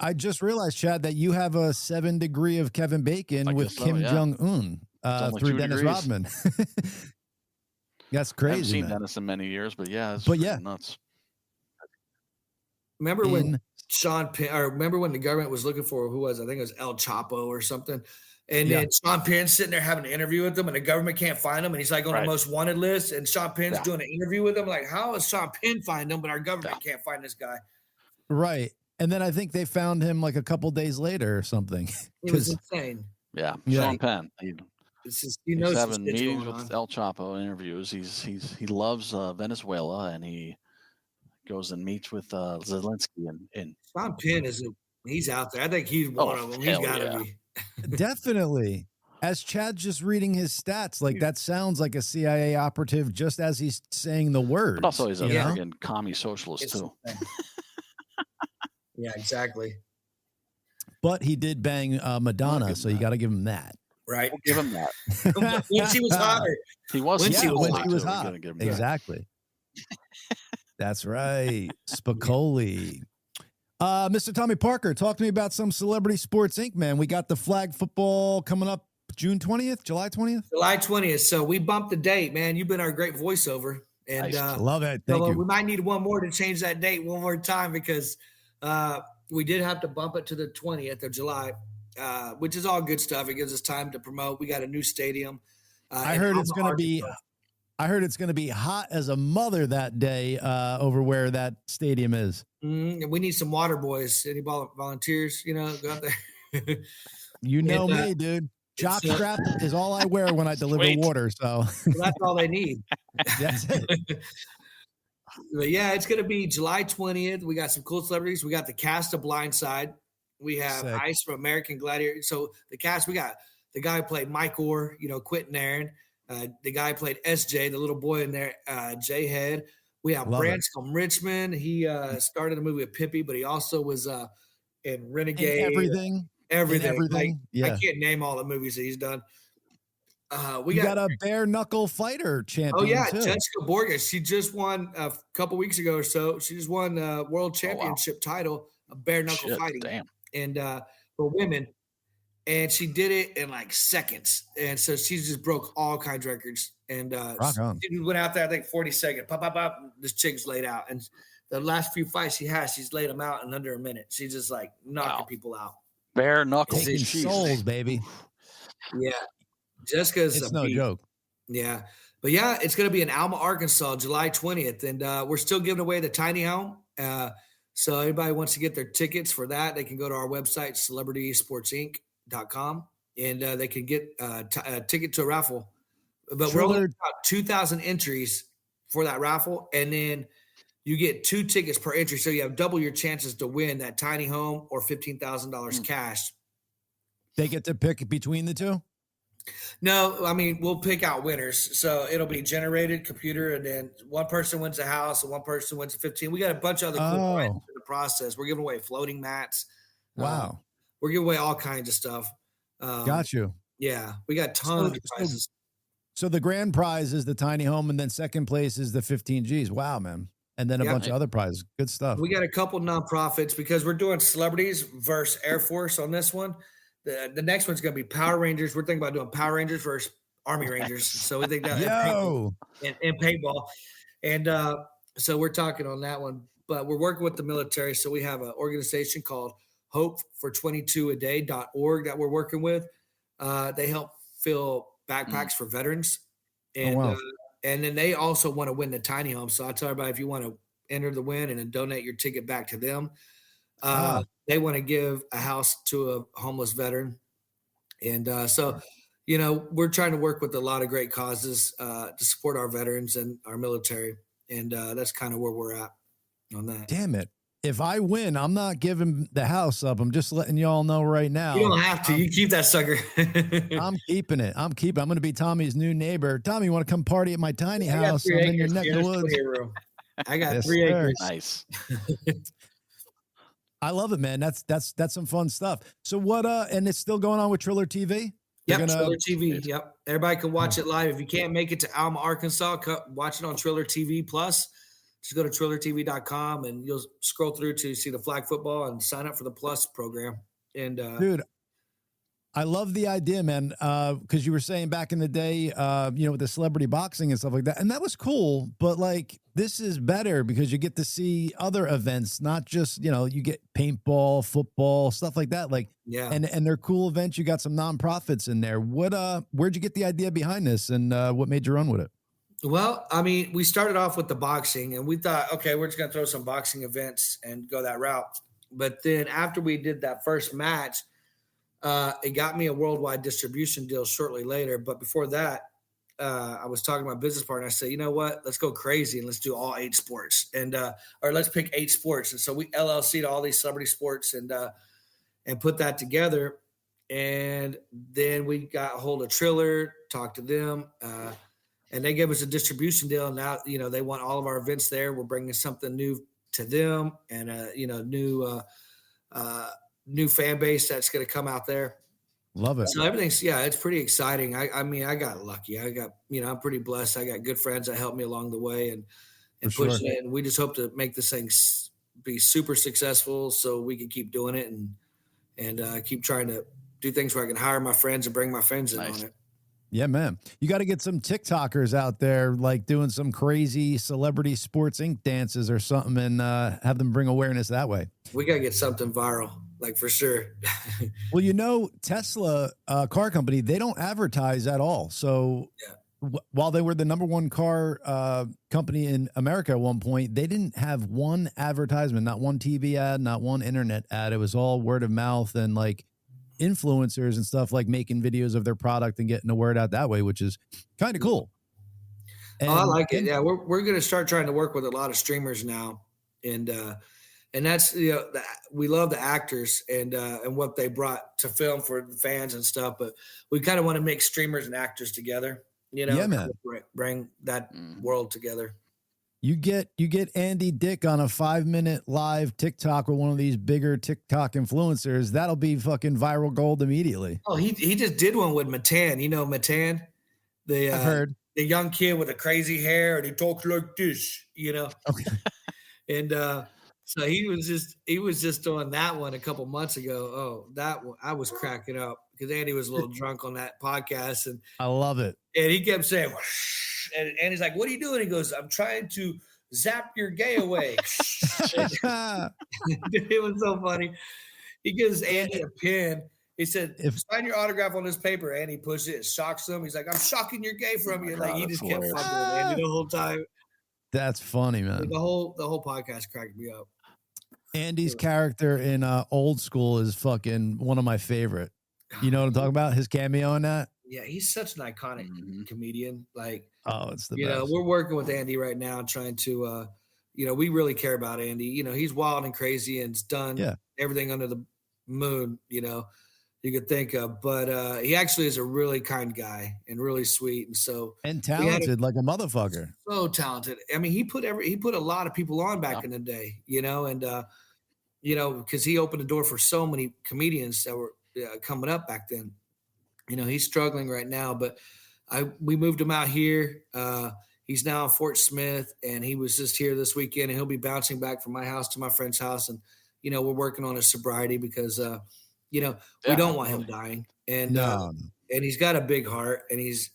I just realized, Chad, that you have a 7 degree of Kevin Bacon I with guess so, Kim yeah. Jong Un only through 2 Dennis degrees. Rodman. That's I haven't crazy, seen man. Dennis in many years, but yeah, it's But yeah. nuts. Remember when Sean Penn, or remember when the government was looking for who was, I think it was El Chapo or something. And then Sean Penn's sitting there having an interview with them, and the government can't find him, and he's like on the most wanted list. And Sean Penn's doing an interview with him. Like, how is Sean Penn find him, but our government can't find this guy? Right. And then I think they found him like a couple days later or something. It was insane. Yeah, Sean Penn. It's just, He's having meetings with El Chapo, interviews. He loves Venezuela, and he goes and meets with Zelensky. And Sean Penn he's out there. I think he's one of them. He's got to be. Definitely. As Chad's just reading his stats, like that sounds like a CIA operative just as he's saying the words. But also he's a friggin' commie socialist too. Yeah, exactly. But he did bang Madonna, so you got to give him that. Right. We'll give him that. When she was hotter. He was when she was hot. hot. Exactly. That's right. Spicoli. Mr. Tommy Parker, talk to me about some Celebrity Sports Inc., man. We got the flag football coming up June 20th, July 20th? July 20th. So we bumped the date, man. You've been our great voiceover. And nice. Love it. Thank you. We might need one more to change that date one more time because we did have to bump it to the 20th of July, which is all good stuff. It gives us time to promote. We got a new stadium. I heard it's going to be I heard it's going to be hot as a mother that day over where that stadium is. We need some water boys. Any volunteers, go out there. You know me, dude. Jock strap is all I wear when I deliver water. So that's all they need. That's it. But yeah, it's going to be July 20th. We got some cool celebrities. We got the cast of Blindside. We have Ice from American Gladiator. So the cast, we got the guy who played Mike Orr, Quentin Aaron. The guy who played SJ, the little boy in there, Jay Head. We have Branscombe Richmond. He started a movie with Pippi, but he also was in Renegade. And everything. Like, yeah. I can't name all the movies that he's done. We got a bare knuckle fighter champion. Oh yeah, too. Jessica Borges. She just won a couple weeks ago or so. She just won a world championship title of bare knuckle fighting. Damn. And for women. And she did it in like seconds. And so she just broke all kinds of records. And she went out there, I think 40 seconds. Pop, pop, pop. This chick's laid out. And the last few fights she has, she's laid them out in under a minute. She's just like knocking people out. Bare knuckles. Taking souls, baby. Yeah. Jessica's it's no joke. Yeah. But yeah, it's going to be in Alma, Arkansas, July 20th. And we're still giving away the tiny home. So anybody wants to get their tickets for that, they can go to our website, celebritysportsinc.com, and they can get a ticket to a raffle. But we're only about 2,000 entries for that raffle. And then you get 2 tickets per entry. So you have double your chances to win that tiny home or $15,000 cash. They get to pick between the two? No, I mean, we'll pick out winners. So it'll be generated computer, and then one person wins a house and one person wins a 15. We got a bunch of other cool prizes in the process. We're giving away floating mats. Wow. We're giving away all kinds of stuff. Got you. Yeah, we got tons of prizes. So the grand prize is the tiny home, and then second place is the 15 Gs. Wow, man. And then a bunch of other prizes. Good stuff. We got a couple nonprofits because we're doing celebrities versus Air Force on this one. The next one's going to be Power Rangers. We're thinking about doing Power Rangers versus Army Rangers. So we think that and paintball. And so we're talking on that one. But we're working with the military. So we have an organization called hopefor22aday.org that we're working with. They help fill backpacks for veterans. And and then they also want to win the tiny home. So I tell everybody, if you want to enter the win and then donate your ticket back to them, they want to give a house to a homeless veteran. And so, we're trying to work with a lot of great causes to support our veterans and our military. And that's kind of where we're at on that. Damn it. If I win, I'm not giving the house up. I'm just letting y'all know right now. You don't have to. You keep that sucker. I'm keeping it. I'm going to be Tommy's new neighbor. Tommy, you want to come party at my tiny house? I'm in your neck of the woods. I got 3 acres. Nice. I love it, man. That's some fun stuff. So what? And it's still going on with Triller TV. They're Yep, gonna- Triller TV. Yep, everybody can watch it live. If you can't make it to Alma, Arkansas, watch it on Triller TV Plus. Just go to trillertv.com and you'll scroll through to see the flag football and sign up for the Plus program. And Dude, I love the idea, man. Because you were saying back in the day, with the celebrity boxing and stuff like that, and that was cool. But like, this is better because you get to see other events, not just you get paintball, football, stuff like that. Like, yeah, and they're cool events. You got some nonprofits in there. Where'd you get the idea behind this, and what made you run with it? well, I mean, we started off with the boxing, and we thought, okay, we're just gonna throw some boxing events and go that route. But then after we did that first match. It got me a worldwide distribution deal shortly later. But before that, I was talking to my business partner. I said, you know what? Let's go crazy and let's do all 8 sports or let's pick 8 sports. And so we LLC'd all these celebrity sports and put that together. And then we got a hold of Triller, talked to them, and they gave us a distribution deal. And now, they want all of our events there. We're bringing something new to them and, new fan base that's going to come out there. Love it. So everything's, it's pretty exciting. I mean, I got lucky. I got, I'm pretty blessed. I got good friends that helped me along the way and pushing it. And we just hope to make this thing be super successful so we can keep doing it and keep trying to do things where I can hire my friends and bring my friends in on it. Yeah, man. You got to get some TikTokers out there, like doing some crazy celebrity sports ink dances or something and have them bring awareness that way. We got to get something viral. Like for sure. Well, Tesla car company, they don't advertise at all. So while they were the number one car company in America at one point, they didn't have one advertisement, not one TV ad, not one internet ad. It was all word of mouth and like influencers and stuff, like making videos of their product and getting the word out that way, which is kind of cool. And, I like it. Yeah, we're going to start trying to work with a lot of streamers now. And that's, we love the actors and what they brought to film for the fans and stuff, but we kind of want to make streamers and actors together, man. Bring that world together. You get Andy Dick on a 5-minute live TikTok with one of these bigger TikTok influencers. That'll be fucking viral gold immediately. Oh, he just did one with Matan. Matan? I've heard. The young kid with the crazy hair and he talks like this, Okay. And, so he was just doing that one a couple months ago. Oh, that one I was cracking up because Andy was a little drunk on that podcast, and I love it. And he kept saying, and Andy's like, "What are you doing?" He goes, "I'm trying to zap your gay away." It was so funny. He gives Andy a pen. He said, "Sign your autograph on this paper." Andy pushes it, shocks him. He's like, "I'm shocking your gay from you." Like he just kept fucking with Andy the whole time. That's funny, man. The whole podcast cracked me up. Andy's character in Old School is fucking one of my favorite. You know what I'm talking about? His cameo in that? Yeah, he's such an iconic comedian. Like, it's the best. We're working with Andy right now, trying to, we really care about Andy. He's wild and crazy and has done everything under the moon, you could think of. But he actually is a really kind guy and really sweet. And talented like a motherfucker. So talented. I mean, he put a lot of people on back in the day, and because he opened the door for so many comedians that were coming up back then. He's struggling right now, but we moved him out here. He's now in Fort Smith, and he was just here this weekend, and he'll be bouncing back from my house to my friend's house. And, we're working on his sobriety because, we don't want him dying. And, and he's got a big heart, and he's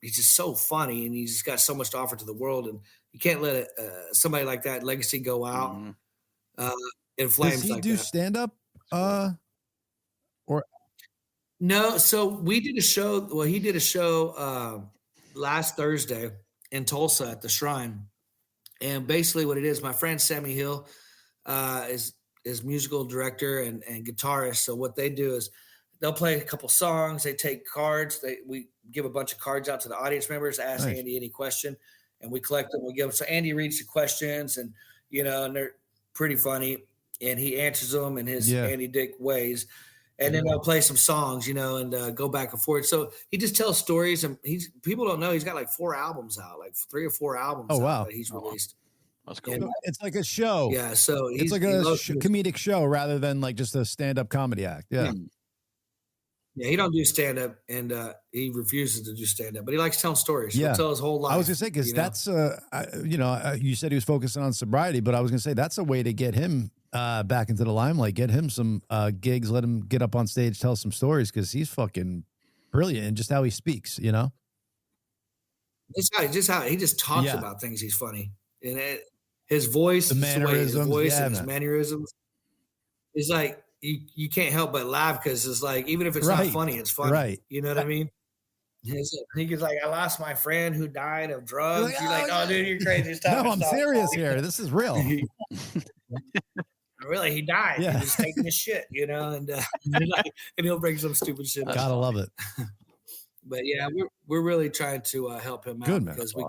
just so funny, and he's just got so much to offer to the world. And you can't let somebody like that legacy go out in flames. Does he do stand-up? Or no, so we did a show. Well, he did a show last Thursday in Tulsa at the Shrine, and basically what it is, my friend Sammy Hill is musical director and guitarist. So what they do is they'll play a couple songs. They take cards. We give a bunch of cards out to the audience members, ask Andy any question, and we collect them. We give them. So Andy reads the questions, and and they're pretty funny, and he answers them in his Andy Dick ways. And then they'll play some songs, and go back and forth. So he just tells stories, and people don't know he's got like 4 albums out, like 3 or 4 albums that he's released. That's cool. So it's like a show. Yeah, so it's like a comedic show rather than like just a stand-up comedy act. Yeah. Yeah, he don't do stand up, and he refuses to do stand up, but he likes telling stories. Yeah. He'll tell his whole life. I was gonna say because that's you said he was focusing on sobriety, but I was gonna say that's a way to get him back into the limelight, get him some gigs, let him get up on stage, tell some stories because he's fucking brilliant and just how he speaks, you know. Just how he just talks Yeah. about things. He's funny, and his voice, The just the way his mannerisms, voice yeah, and his man. mannerisms. It's like you can't help but laugh because it's like even if it's not Right. funny, it's funny. Right. You know what I mean? He gets like, I lost my friend who died of drugs. You're like, oh, dude, you're crazy. Stop. No, I'm Stop. serious here. This is real. Really, he died. Yeah. He's taking his shit, you know, and he'll bring some stupid shit up. Gotta love it. But yeah, we're really trying to help him out Good, man. because That's we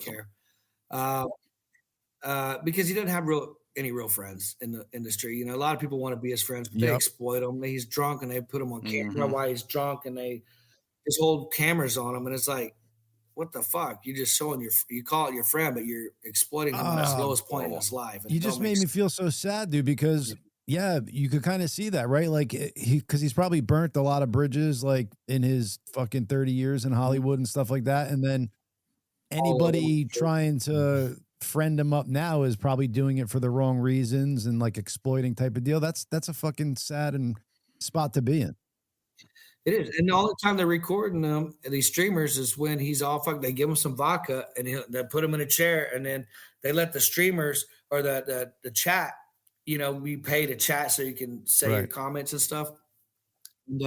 awesome. care. Because he doesn't have any real friends in the industry. You know, a lot of people want to be his friends, but they Yep. exploit him. He's drunk and they put him on camera Mhm. while he's drunk, and they just hold cameras on him, and it's like, what the fuck? You're just showing you call it your friend, but you're exploiting him at his Oh, lowest point in his life. And You it just don't made make me feel so sad, dude, because yeah, you could kind of see that, right? Like because he's probably burnt a lot of bridges like in his fucking 30 years in Hollywood and stuff like that. And then anybody trying to friend him up now is probably doing it for the wrong reasons and like exploiting type of deal. That's a fucking sad and spot to be in. It is, and all the time they're recording them, these streamers, is when he's all fucked. They give him some vodka, and they put him in a chair, and then they let the streamers or the chat, you know, we pay to chat so you can say your Right. comments and stuff. And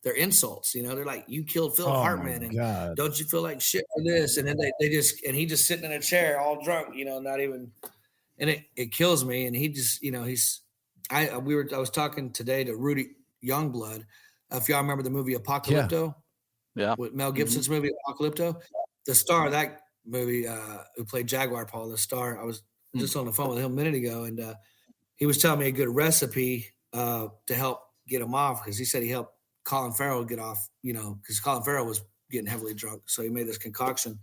they're insults, you know. They're like, "You killed Phil Oh Hartman, my and God. don't you feel like shit for this?" And then they just, and he just sitting in a chair, all drunk, you know, not even. And it kills me. And he just, you know, I was talking today to Rudy Youngblood. If y'all remember the movie Apocalypto, Yeah. with Mel Gibson's movie Apocalypto, the star of that movie, who played Jaguar Paul, the star, I was just on the phone with him a minute ago, and he was telling me a good recipe to help get him off, because he said he helped Colin Farrell get off, you know, because Colin Farrell was getting heavily drunk, so he made this concoction.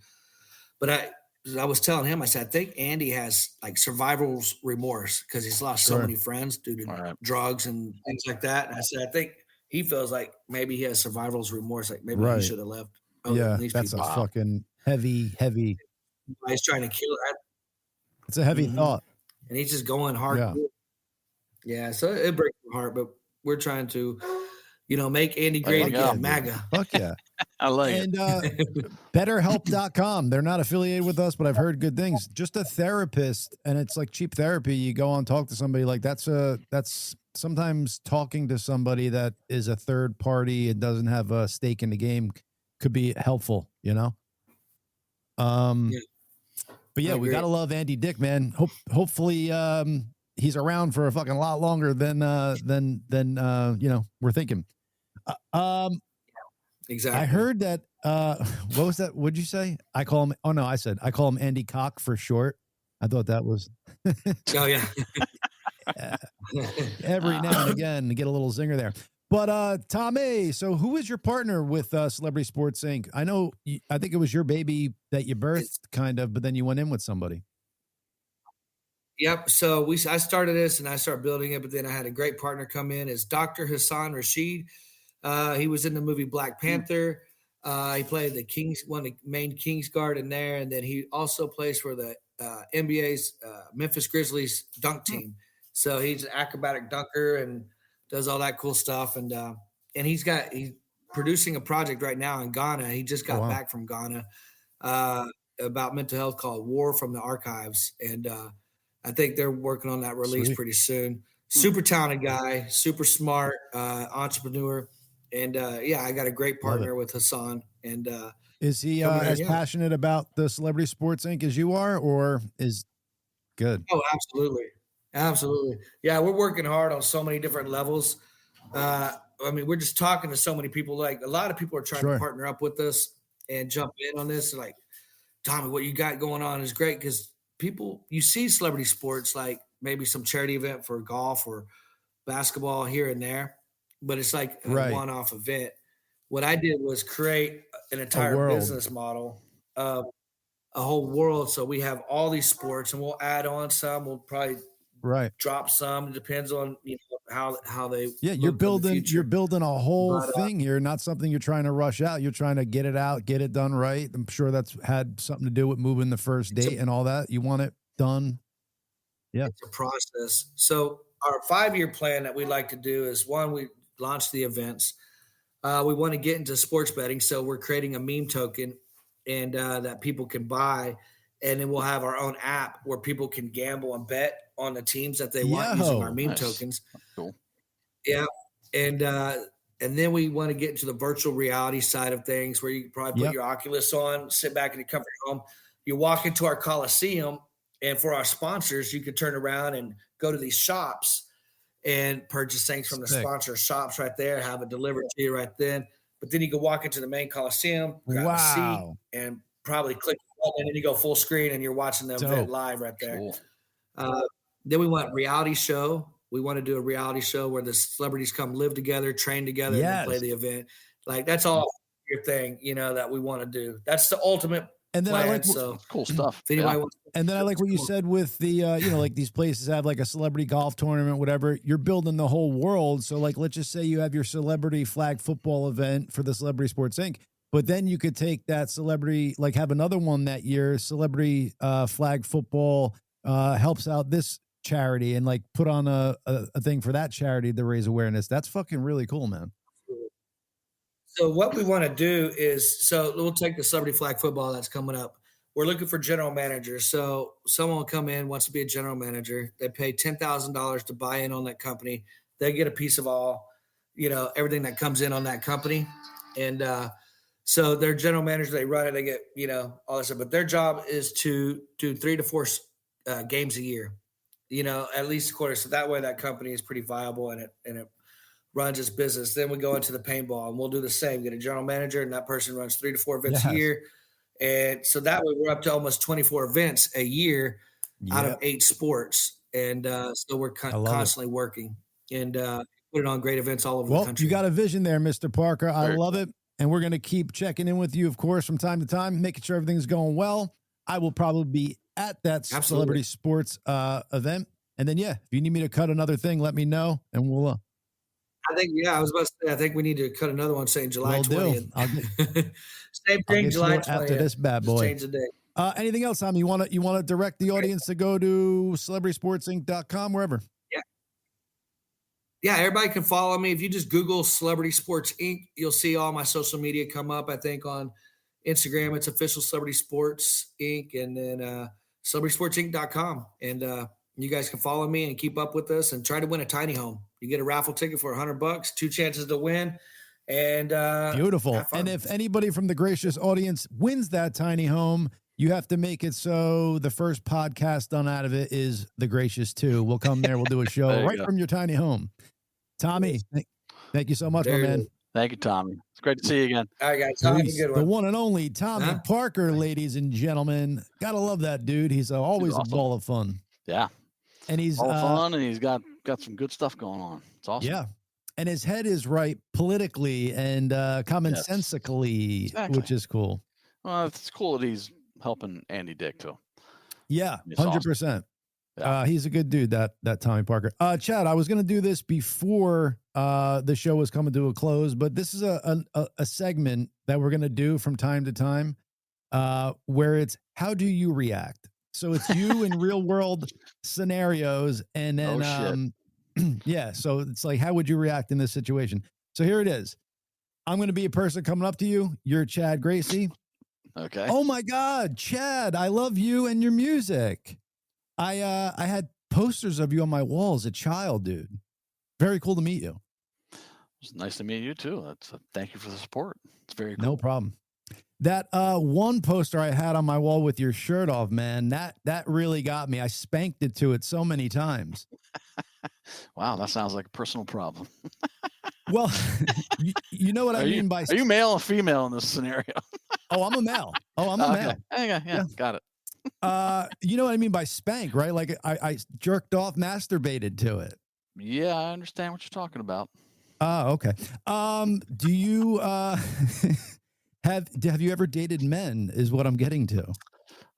But I was telling him, I said, I think Andy has like survival's remorse because he's lost so Sure. many friends due to All right. drugs and things like that. And I said, I think he feels like maybe he has survival's remorse, like maybe Right. he should have left. other Yeah, than these that's people. a fucking heavy. He's trying to kill that, It's a heavy Mhm. thought. and he's just going hard. Yeah. Yeah, so it breaks my heart, but we're trying to, you know, make Andy great like again, it. MAGA. Fuck yeah. I like it. And betterhelp.com. They're not affiliated with us, but I've heard good things. Just a therapist, and it's like cheap therapy. You go and talk to somebody, like that's sometimes talking to somebody that is a third party and doesn't have a stake in the game could be helpful, you know? Yeah. But yeah, I we agree. gotta love Andy Dick, man. Hopefully he's around for a fucking lot longer than you know, we're thinking. Exactly. I heard that what was that? What'd you say? I call him Andy Cock for short. I thought that was Oh yeah. every now and again to get a little zinger there. But Tommy, so who is your partner with Celebrity Sports Inc? I know I think it was your baby that you birthed kind of, but then you went in with somebody. Yep. So I started this and I started building it, but then I had a great partner come in. It's Dr. Hassan Rashid. He was in the movie Black Panther. He played one of the main Kings guard in there, and then he also plays for the NBA's Memphis Grizzlies dunk team. So he's an acrobatic dunker and does all that cool stuff. And he's producing a project right now in Ghana. He just got back from Ghana about mental health called War from the Archives, and I think they're working on that release pretty soon. Super talented guy, super smart entrepreneur. And yeah, I got a great partner with Hassan. And is he as passionate about the Celebrity Sports Inc. as you are, or is good? Oh, absolutely. Absolutely. Yeah, we're working hard on so many different levels. I mean, we're just talking to so many people. Like a lot of people are trying to partner up with us and jump in on this. Like, Tommy, what you got going on is great, because people, you see celebrity sports, like maybe some charity event for golf or basketball here and there, but it's like a one-off event. What I did was create an entire business model of a whole world. So we have all these sports, and we'll add on some. We'll probably drop some. It depends on how they Yeah, you're look for the building future. a whole But, thing here, not something you're trying to rush out. You're trying to get it out, get it done right. I'm sure that's had something to do with moving the first date and all that. You want it done. Yeah. It's a process. So our 5-year plan that we'd like to do is, one, we launch the events. We want to get into sports betting, so we're creating a meme token and that people can buy, and then we'll have our own app where people can gamble and bet on the teams that they want using our meme Nice. tokens. Cool. Yeah, and then we want to get into the virtual reality side of things, where you can probably put your Oculus on, sit back in the comfort of home. You walk into our Coliseum, and for our sponsors, you can turn around and go to these shops and purchase things from the sponsor shops right there, have it delivered to you right then. But then you can walk into the main Coliseum, grab a seat, and probably click the button, and then you go full screen, and you're watching the event live right there. Cool. Then we want reality show. We want to do a reality show where the celebrities come live together, train together, and then play the event. Like, that's all your thing, that we want to do. That's the ultimate And then plan. I like So cool stuff. if anybody wants, and then I like what you said with the, like these places have like a celebrity golf tournament, whatever. You're building the whole world. So like, let's just say you have your celebrity flag football event for the Celebrity Sports Inc. But then you could take that celebrity, like have another one that year, celebrity flag football helps out this charity, and like put on a thing for that charity to raise awareness. That's fucking really cool, man. So what we want to do is, so we'll take the celebrity flag football that's coming up. We're looking for general managers. So someone will come in, wants to be a general manager. They pay $10,000 to buy in on that company. They get a piece of all, everything that comes in on that company. And so they're general managers. They run it. They get, all that stuff. But their job is to do 3 to 4 games a year, at least a quarter. So that way that company is pretty viable, and it runs its business. Then we go into the paintball, and we'll do the same. Get a general manager, and that person runs 3 to 4 events a year. And so that way we're up to almost 24 events a year out of 8 sports. And so we're constantly working and putting on great events all over the country. You got a vision there, Mr. Parker. I love it. And we're going to keep checking in with you, of course, from time to time, making sure everything's going well. I will probably be at that celebrity sports event. And then, if you need me to cut another thing, let me know, and we'll I think, I was about to say, I think we need to cut another one saying July 20th. Same thing, July 20th. After this bad boy. Change the date. Anything else, Tom? You want to direct the audience to go to celebritysportsinc.com, wherever? Yeah, everybody can follow me. If you just Google Celebrity Sports Inc., you'll see all my social media come up. I think on Instagram, it's official Celebrity Sports Inc., and then celebritysportsinc.com. And you guys can follow me and keep up with us and try to win a tiny home. You get a raffle ticket for $100, 2 chances to win. And beautiful. And if anybody from the gracious audience wins that tiny home, you have to make it so the first podcast done out of it is the Gracious 2. We'll come there. We'll do a show right from your tiny home. Tommy, thank you so much, my man. Thank you, Tommy. It's great to see you again. All right, guys. Have a good one. The one and only Tommy Parker, ladies and gentlemen. Gotta love that dude. He's always a ball of fun. Yeah. And he's all fun, and he's got some good stuff going on. It's awesome. Yeah. And his head is right politically and commonsensically, which is cool. Well, it's cool that he's helping Andy Dick too. Yeah, 100%. Yeah. He's a good dude, that Tommy Parker. Chad, I was going to do this before the show was coming to a close, but this is a segment that we're going to do from time to time where it's how do you react? So it's you in real world scenarios, and then so it's like, how would you react in this situation? So here it is. I'm going to be a person coming up to you. You're Chad Gracey. Okay. Oh my God, Chad, I love you and your music. I had posters of you on my wall as a child, dude. Very cool to meet you. It's nice to meet you too. Thank you for the support. It's very cool. No problem. That one poster I had on my wall with your shirt off, man, that really got me. I spanked it to it so many times. Wow, that sounds like a personal problem. Well, you know what I mean by... Are you male or female in this scenario? Oh, I'm a male. I'm a male. Yeah, got it. You know what I mean by spank, right? Like I jerked off, masturbated to it. Yeah, I understand what you're talking about. Okay. Do you have you ever dated men? Is what I'm getting to.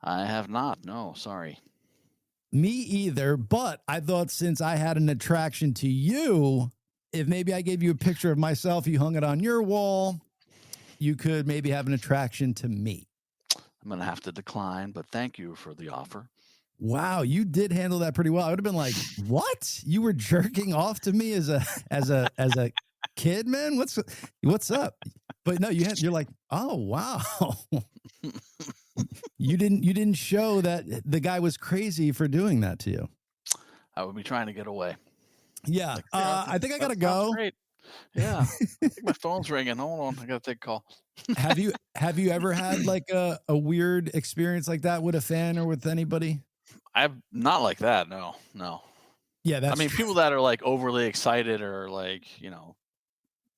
I have not. No, sorry. Me either. But I thought since I had an attraction to you, if maybe I gave you a picture of myself, you hung it on your wall, you could maybe have an attraction to me. I'm going to have to decline, but thank you for the offer. Wow, you did handle that pretty well. I would have been like, "What? You were jerking off to me as a kid, man? What's up?" But no, you're like, "Oh, wow." You didn't show that the guy was crazy for doing that to you. I would be trying to get away. Yeah. Like, I think I got to that go. sounds great. Yeah. I think my phone's ringing. Hold on. I got to take a call. Have you ever had like a weird experience like that with a fan or with anybody? I've not like that. No. Yeah, that's I mean, people that are like overly excited or like,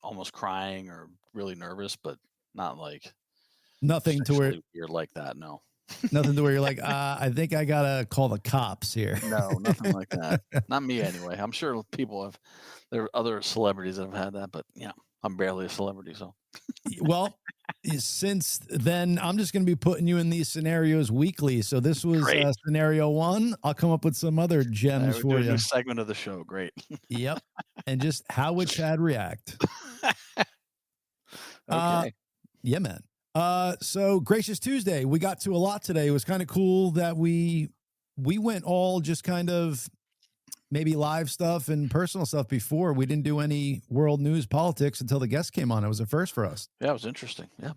almost crying or really nervous, but not like nothing to where sexually weird like that. No. nothing to where you're like, I think I gotta call the cops here. No, nothing like that. Not me anyway. I'm sure there are other celebrities that have had that, but yeah, I'm barely a celebrity. So, Well, since then, I'm just going to be putting you in these scenarios weekly. So this was Great. scenario 1. I'll come up with some other gems we're for doing you. a new segment of the show. Great. Yep. And just how would Chad react? Okay. Yeah, man. So Gracious Tuesday, we got to a lot today. It was kind of cool that we went all just kind of maybe live stuff and personal stuff before. We didn't do any world news politics until the guest came on. It was a first for us. Yeah, it was interesting. Yeah.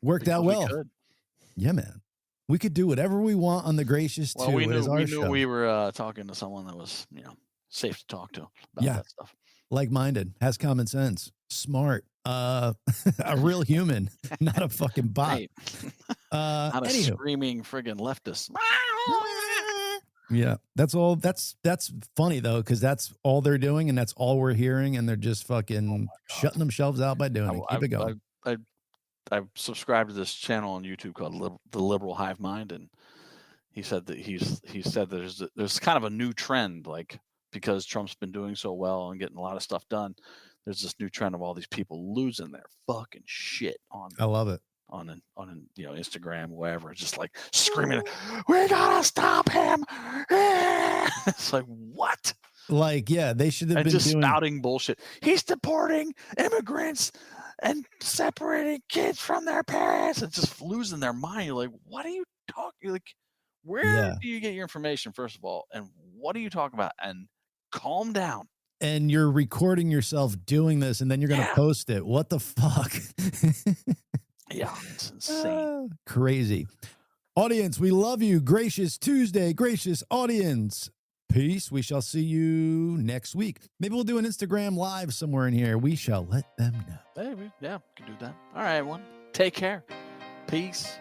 Worked out Because we well. could. Yeah, man. We could do whatever we want on the Gracious Well, too. we It knew is our show. we were talking to someone that was, safe to talk to about Yeah. that stuff. Like-minded, has common sense, smart, a real human, not a fucking bot. Right. Not a Anywho. screaming friggin' leftist. Yeah, that's all. That's funny though, because that's all they're doing, and that's all we're hearing, and they're just fucking shutting themselves out by doing it. Keep it going. I subscribed to this channel on YouTube called The Liberal Hive Mind, and he said that he said there's kind of a new trend, like because Trump's been doing so well and getting a lot of stuff done. There's this new trend of all these people losing their fucking shit on. I love it. On Instagram, wherever, just like screaming, "We gotta stop him!" It's like, what? Like, yeah, they should have And been just doing spouting bullshit. He's deporting immigrants and separating kids from their parents and just losing their mind. You're like, what are you talking? Like, where do you get your information, first of all? And what are you talking about? And calm down. And you're recording yourself doing this, and then you're gonna post it. What the fuck? Yeah, it's insane. Crazy. Audience, we love you. Gracious Tuesday, gracious audience. Peace. We shall see you next week. Maybe we'll do an Instagram live somewhere in here. We shall let them know. Hey, we can do that. All right, everyone. Take care. Peace.